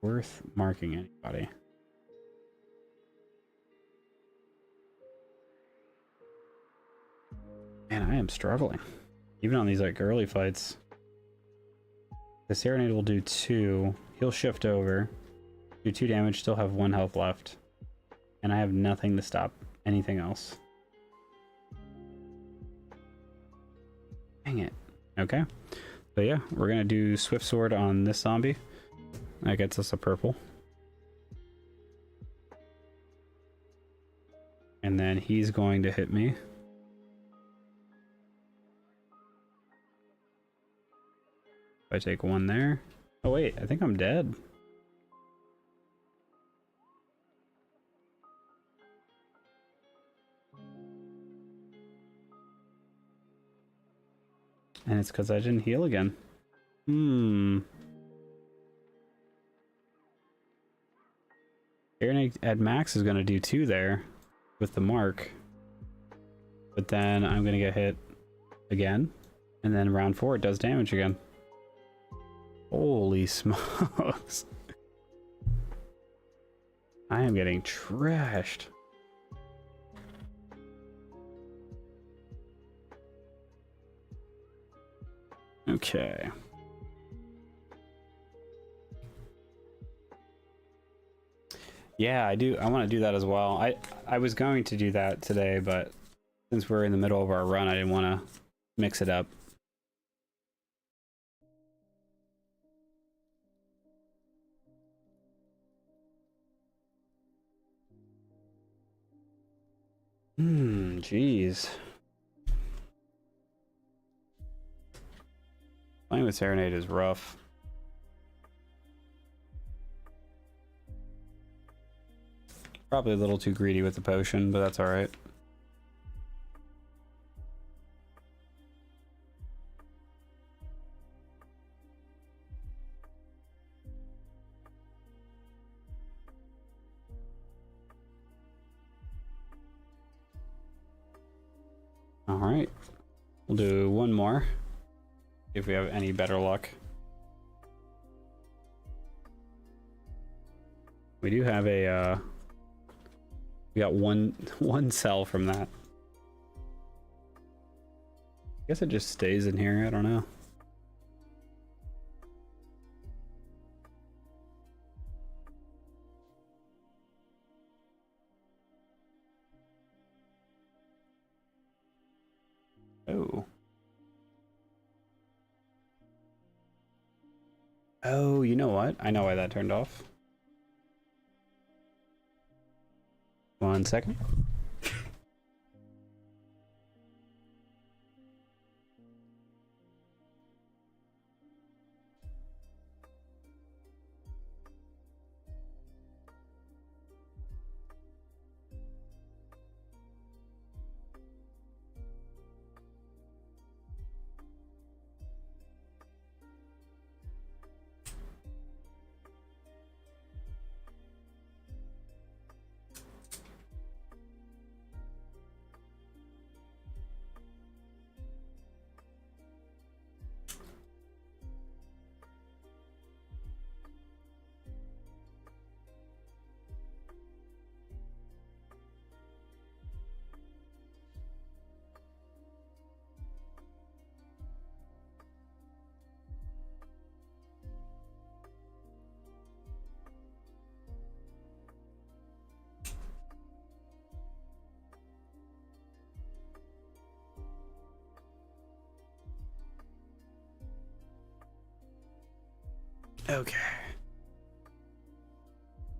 Worth marking anybody. Man, I am struggling. Even on these like early fights. The Serenade will do 2. He'll shift over. Do 2 damage, still have 1 health left. And I have nothing to stop anything else. Dang it. Okay. So yeah, we're gonna do Swift Sword on this zombie. That gets us a purple. And then he's going to hit me. If I take 1 there. Oh wait, I think I'm dead. And it's because I didn't heal again. Serenade at max is going to do 2 there with the mark. But then I'm going to get hit again. And then round 4 it does damage again. Holy smokes. I am getting trashed. Okay. Yeah, I do. I want to do that as well. I was going to do that today, but since we're in the middle of our run, I didn't want to mix it up. Jeez. Playing with Serenade is rough. Probably a little too greedy with the potion, but that's alright. Alright. We'll do 1 more. If we have any better luck. We do have a we got one cell from that. I guess it just stays in here, I don't know. Oh. Oh, you know what? I know why that turned off. 1 second. Okay.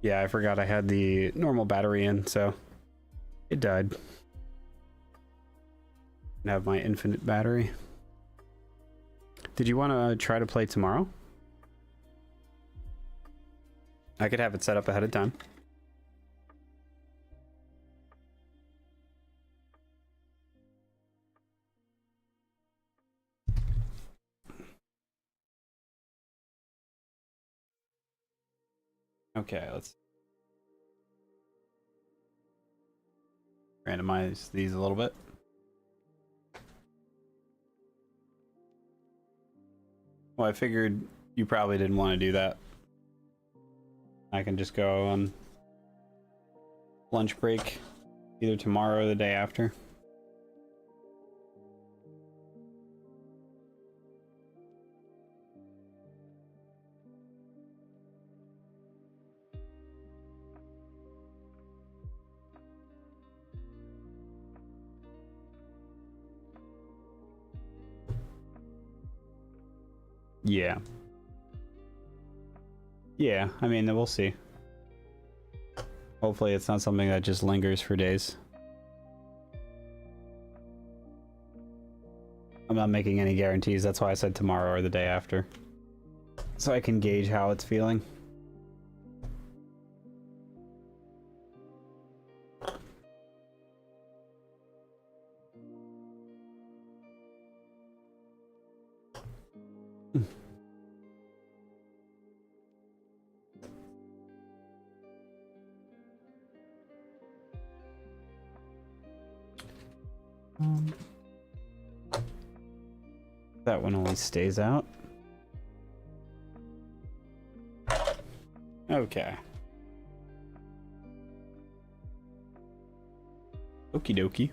Yeah, I forgot I had the normal battery in, so it died. I have my infinite battery. Did you want to try to play tomorrow? I could have it set up ahead of time. Okay, let's randomize these a little bit. Well, I figured you probably didn't want to do that. I can just go on lunch break either tomorrow or the day after. Yeah. Yeah, I mean, we'll see. Hopefully it's not something that just lingers for days. I'm not making any guarantees, that's why I said tomorrow or the day after. So I can gauge how it's feeling. That one only stays out. Okay. Okie dokie.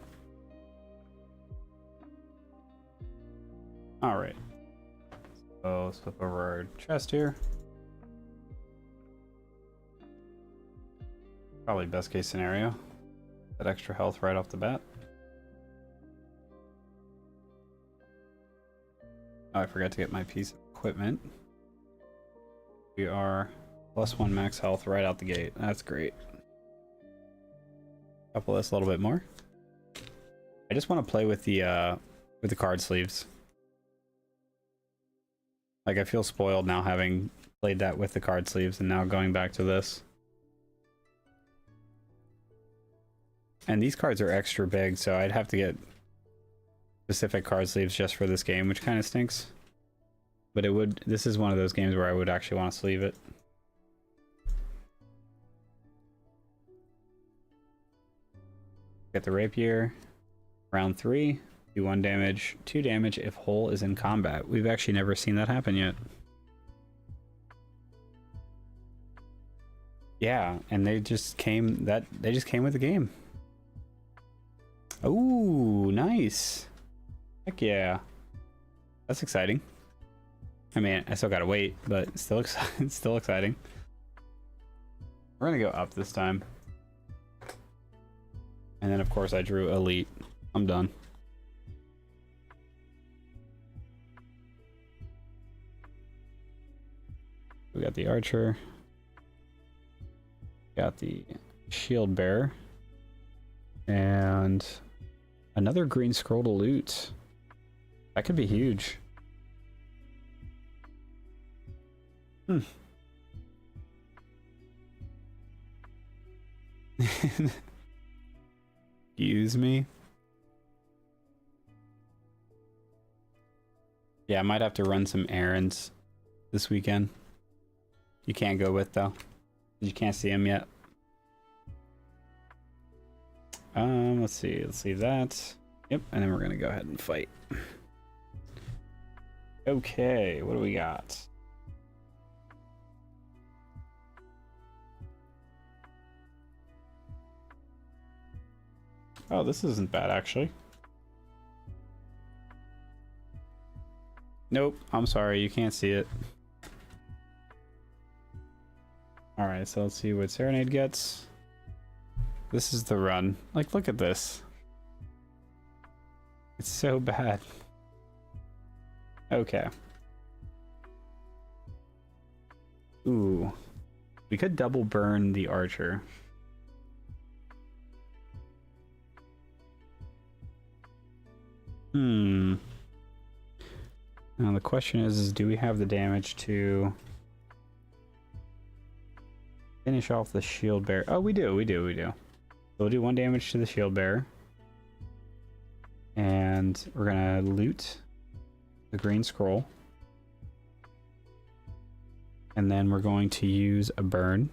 Alright. So let's flip over our chest here. Probably best case scenario. That extra health right off the bat. Oh, I forgot to get my piece of equipment. We are +1 max health right out the gate. That's great. Couple this a little bit more. I just want to play with the card sleeves. Like, I feel spoiled now having played that with the card sleeves and now going back to this. And these cards are extra big, so I'd have to get specific card sleeves just for this game, which kind of stinks. But it would. This is one of those games where I would actually want to sleeve it. Get the rapier. Round 3. Do 1 damage, 2 damage if Hole is in combat. We've actually never seen that happen yet. Yeah, and they just came with the game. Ooh, nice. Heck yeah. That's exciting. I mean, I still gotta wait, but it's still exciting. We're gonna go up this time. And then of course I drew Elite. I'm done. We got the archer. Got the shield bearer. And another green scroll to loot. That could be huge. Excuse me. Yeah, I might have to run some errands this weekend. You can't go with though. You can't see him yet. Let's see. Let's leave that. Yep, and then we're gonna go ahead and fight. Okay, what do we got? Oh, this isn't bad actually. Nope, I'm sorry, you can't see it. Alright, so let's see what Serenade gets. This is the run. Like, look at this. It's so bad. Okay. Ooh. We could double burn the archer. Now the question is do we have the damage to finish off the shield bearer? Oh, we do. So we'll do 1 damage to the shield bearer. And we're gonna loot the green scroll. And then we're going to use a burn.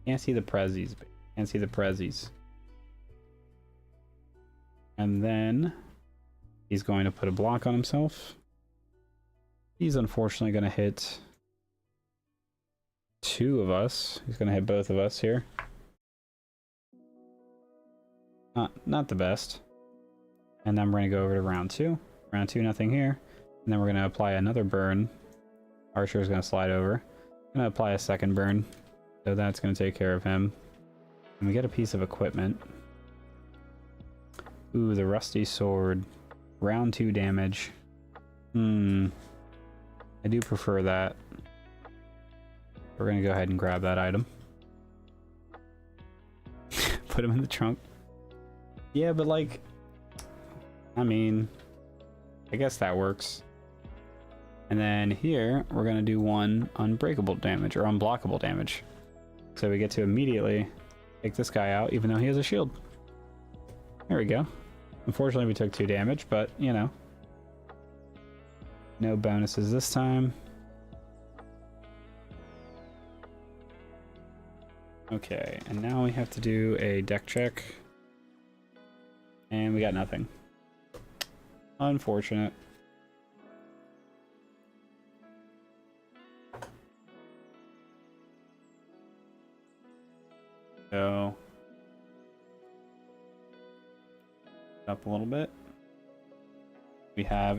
Can't see the prezzies, but can't see the prezzies. And then he's going to put a block on himself. He's unfortunately going to hit 2 of us. He's going to hit both of us here. Not the best. And then we're going to go over to round 2. Round 2, nothing here. And then we're going to apply another burn. Archer is going to slide over. I'm going to apply a second burn. So that's going to take care of him. And we get a piece of equipment. Ooh, the rusty sword. Round 2 damage. I do prefer that. We're gonna go ahead and grab that item. Put him in the trunk. Yeah, but like, I mean, I guess that works. And then here, we're gonna do 1 unbreakable damage, or unblockable damage. So we get to immediately take this guy out, even though he has a shield. There we go. Unfortunately, we took 2 damage, but, you know. No bonuses this time. Okay, and now we have to do a deck check. And we got nothing. Unfortunate. So up a little bit. We have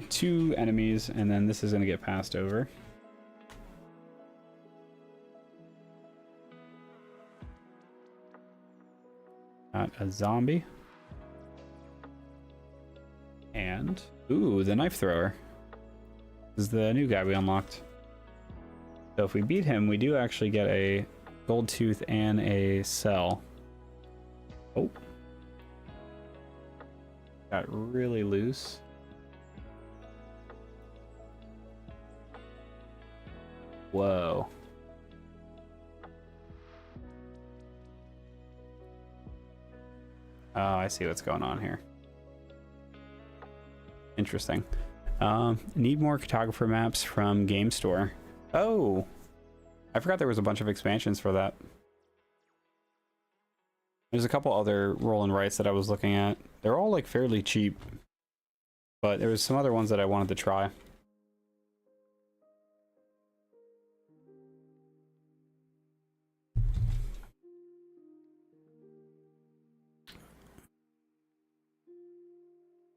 2 enemies, and then this is going to get passed over. Got a zombie. And, ooh, the knife thrower. This is the new guy we unlocked. So if we beat him, we do actually get a gold tooth and a cell. Oh. Got really loose. Whoa. Oh, I see what's going on here. Interesting. Need more cartographer maps from Game Store. Oh, I forgot there was a bunch of expansions for that. There's a couple other roll and writes that I was looking at. They're all like fairly cheap, but there was some other ones that I wanted to try.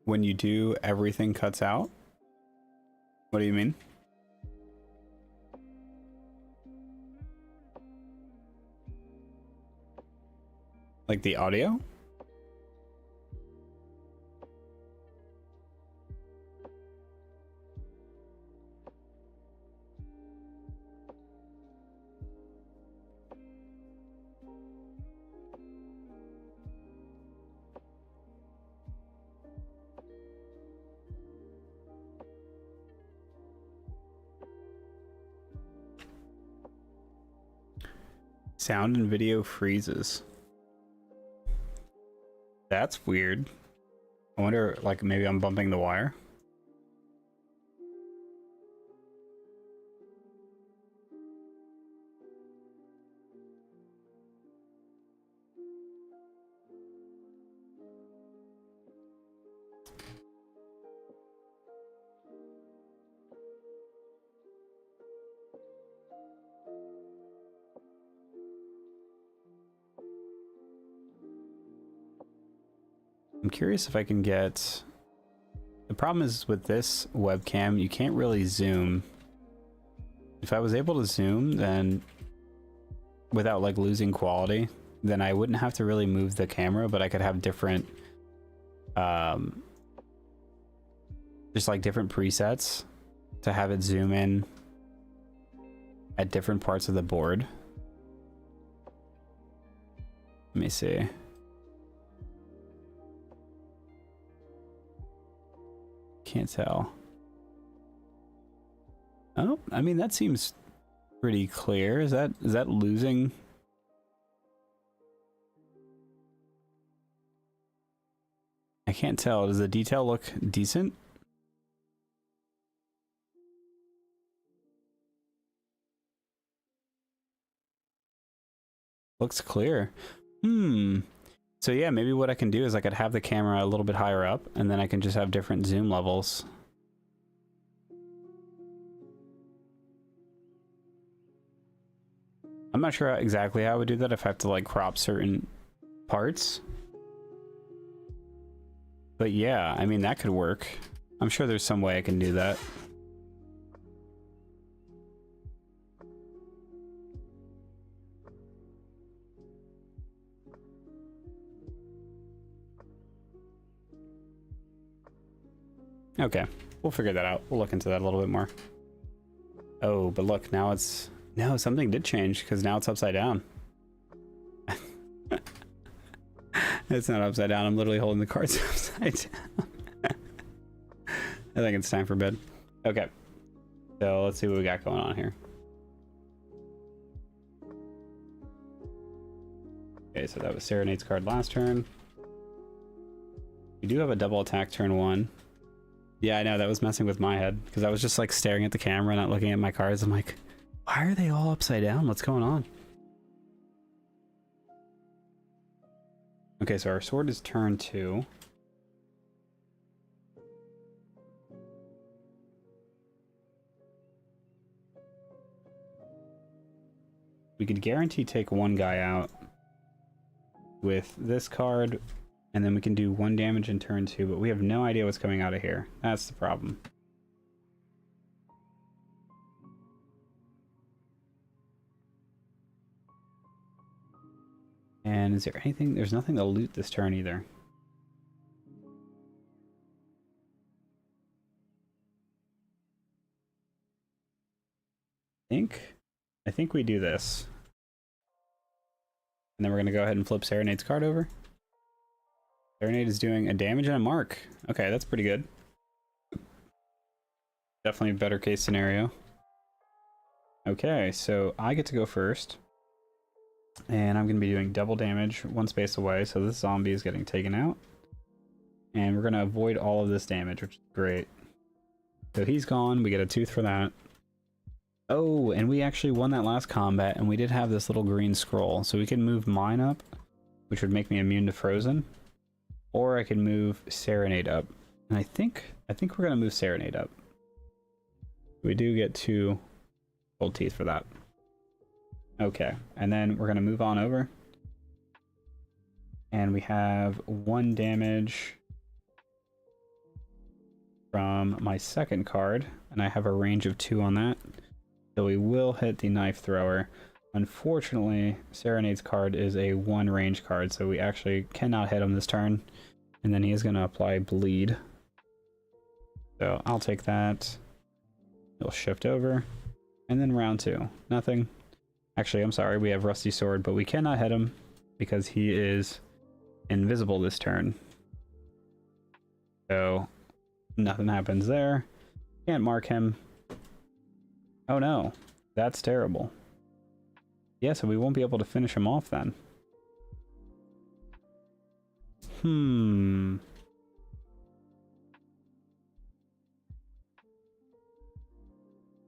When you do, everything cuts out? What do you mean? Like the audio? Sound and video freezes. That's weird. I wonder, like, maybe I'm bumping the wire. I'm curious if I can get... The problem is with this webcam, you can't really zoom. If I was able to zoom, then without like losing quality, then I wouldn't have to really move the camera, but I could have different just like different presets to have it zoom in at different parts of the board. Let me see. Can't tell. Oh, I mean, that seems pretty clear. Is that losing? I can't tell. Does the detail look decent? Looks clear. So yeah, maybe what I can do is I could have the camera a little bit higher up, and then I can just have different zoom levels. I'm not sure exactly how I would do that, if I have to like crop certain parts. But yeah, I mean, that could work. I'm sure there's some way I can do that. Okay, we'll figure that out. We'll look into that a little bit more. Oh, but look, now it's... No, something did change, because now it's upside down. It's not upside down. I'm literally holding the cards upside down. I think it's time for bed. Okay, so let's see what we got going on here. Okay, so that was Serenade's card last turn. We do have a double attack turn 1. Yeah, I know, that was messing with my head, because I was just like staring at the camera, not looking at my cards. I'm like, why are they all upside down? What's going on? Okay, so our sword is turn 2. We could guarantee take one guy out with this card, and then we can do 1 damage in turn 2, but we have no idea what's coming out of here. That's the problem. And is there anything? There's nothing to loot this turn either. I think we do this. And then we're going to go ahead and flip Serenade's card over. Serenade is doing a damage and a mark. Okay, that's pretty good. Definitely a better case scenario. Okay, so I get to go first. And I'm going to be doing double damage 1 space away, so this zombie is getting taken out. And we're going to avoid all of this damage, which is great. So he's gone, we get a tooth for that. Oh, and we actually won that last combat, and we did have this little green scroll. So we can move mine up, which would make me immune to frozen. Or I can move Serenade up. And I think we're going to move Serenade up. We do get 2 gold teeth for that. Okay, and then we're going to move on over. And we have 1 damage from my second card, and I have a range of 2 on that. So we will hit the knife thrower. Unfortunately, Serenade's card is a 1 range card, so we actually cannot hit him this turn. And then he is going to apply bleed. So I'll take that. He'll shift over. And then round 2. Nothing. Actually, I'm sorry, we have Rusty Sword, but we cannot hit him because he is invisible this turn. So nothing happens there. Can't mark him. Oh no, that's terrible. Yeah, so we won't be able to finish him off then.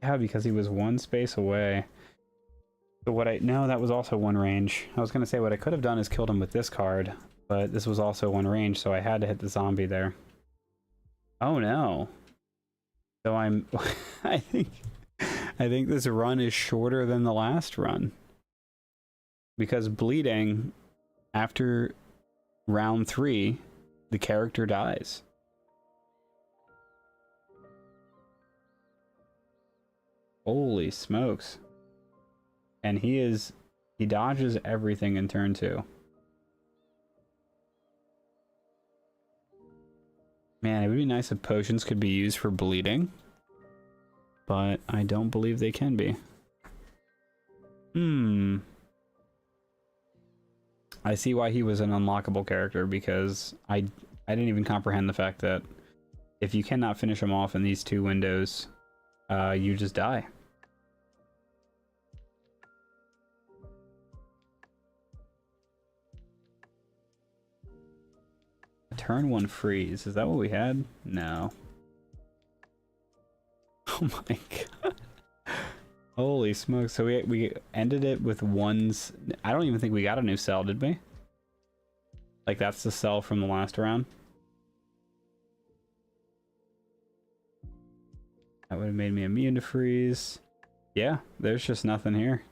Yeah, because he was one space away. So no, that was also one range. I was gonna say what I could have done is killed him with this card, but this was also one range, so I had to hit the zombie there. Oh no. So I'm I think this run is shorter than the last run. Because bleeding after round 3, the character dies. Holy smokes. And he dodges everything in turn 2. Man, it would be nice if potions could be used for bleeding, but I don't believe they can be. I see why he was an unlockable character, because I didn't even comprehend the fact that if you cannot finish him off in these 2 windows, you just die. Turn 1 freeze. Is that what we had? No. Oh my god. Holy smokes. So we ended it with ones. I don't even think we got a new cell, did we? Like, that's the cell from the last round. That would have made me immune to freeze. Yeah, there's just nothing here.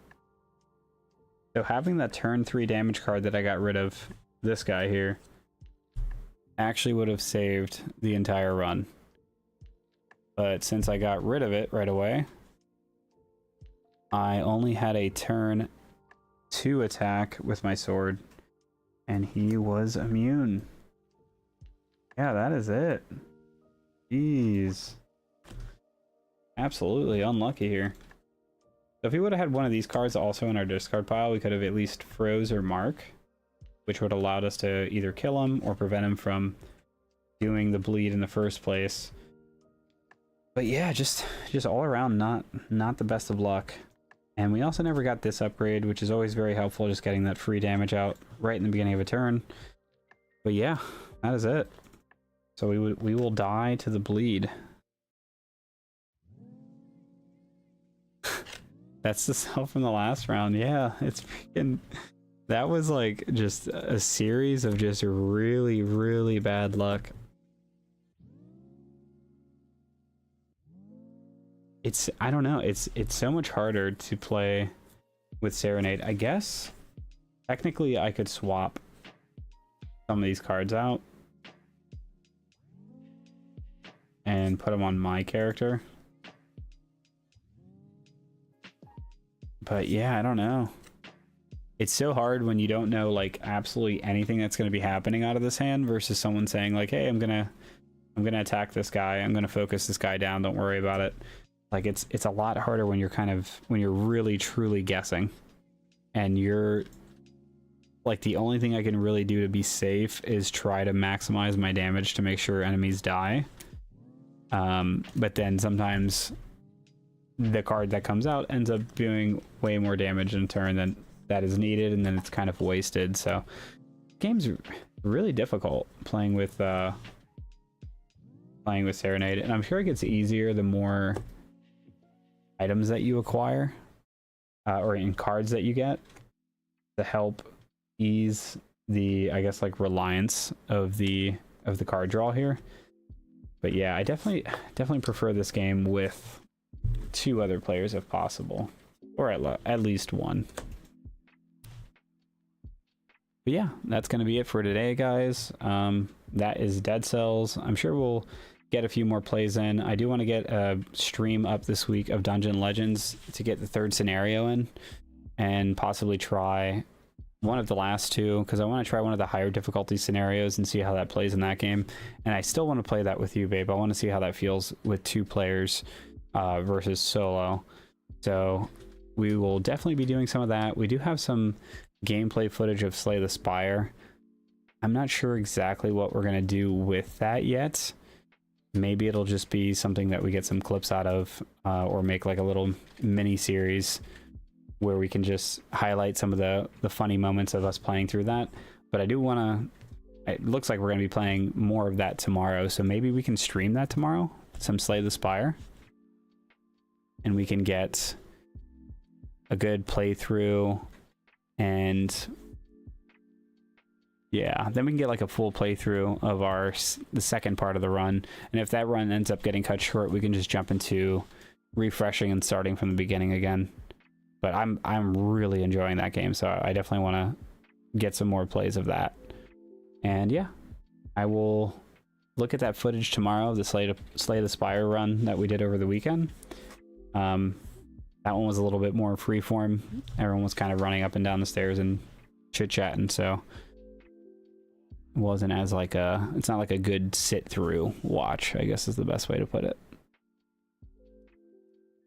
So having that turn 3 damage card that I got rid of, this guy here, actually would have saved the entire run. But since I got rid of it right away, I only had a turn 2 attack with my sword, and he was immune. Yeah, that is it. Jeez. Absolutely unlucky here. So if we would have had one of these cards also in our discard pile, we could have at least froze or mark, which would have allowed us to either kill him or prevent him from doing the bleed in the first place. But yeah, just all around not the best of luck. And we also never got this upgrade, which is always very helpful, just getting that free damage out right in the beginning of a turn. But yeah, that is it. So we will die to the bleed. That's the cell from the last round. Yeah, it's freaking... That was like just a series of just really, really bad luck. I don't know, it's so much harder to play with Serenade. I guess technically I could swap some of these cards out and put them on my character. But yeah, I don't know. It's so hard when you don't know like absolutely anything that's going to be happening out of this hand versus someone saying like, hey, I'm gonna attack this guy, I'm gonna focus this guy down, don't worry about it. Like it's a lot harder when you're really truly guessing, and you're like, the only thing I can really do to be safe is try to maximize my damage to make sure enemies die. But then sometimes the card that comes out ends up doing way more damage in a turn than that is needed, and then it's kind of wasted. So game's really difficult playing with Serenade, and I'm sure it gets easier the more items that you acquire, or in cards that you get, to help ease the, I guess, like reliance of the card draw here. But yeah, I definitely prefer this game with 2 other players if possible, or at least 1. But yeah, that's going to be it for today, guys. That is Dead Cells. I'm sure we'll get a few more plays in. I do want to get a stream up this week of Dungeon Legends to get the 3rd scenario in, and possibly try one of the last 2, because I want to try one of the higher difficulty scenarios and see how that plays in that game. And I still want to play that with you, babe. I want to see how that feels with 2 players versus solo. So we will definitely be doing some of that. We do have some gameplay footage of Slay the Spire. I'm not sure exactly what we're going to do with that yet. Maybe it'll just be something that we get some clips out of, or make like a little mini series where we can just highlight some of the funny moments of us playing through that. But I do want to, it looks like we're going to be playing more of that tomorrow, so maybe we can stream that tomorrow, some Slay the Spire, and we can get a good playthrough. And yeah, then we can get like a full playthrough of the second part of the run. And if that run ends up getting cut short, we can just jump into refreshing and starting from the beginning again. But I'm really enjoying that game, so I definitely want to get some more plays of that. And yeah, I will look at that footage tomorrow of the Slay the Spire run that we did over the weekend. That one was a little bit more freeform. Everyone was kind of running up and down the stairs and chit-chatting, so it wasn't as like it's not like a good sit-through watch, I guess is the best way to put it.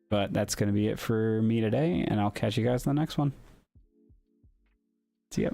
But that's going to be it for me today, and I'll catch you guys in the next one. See ya.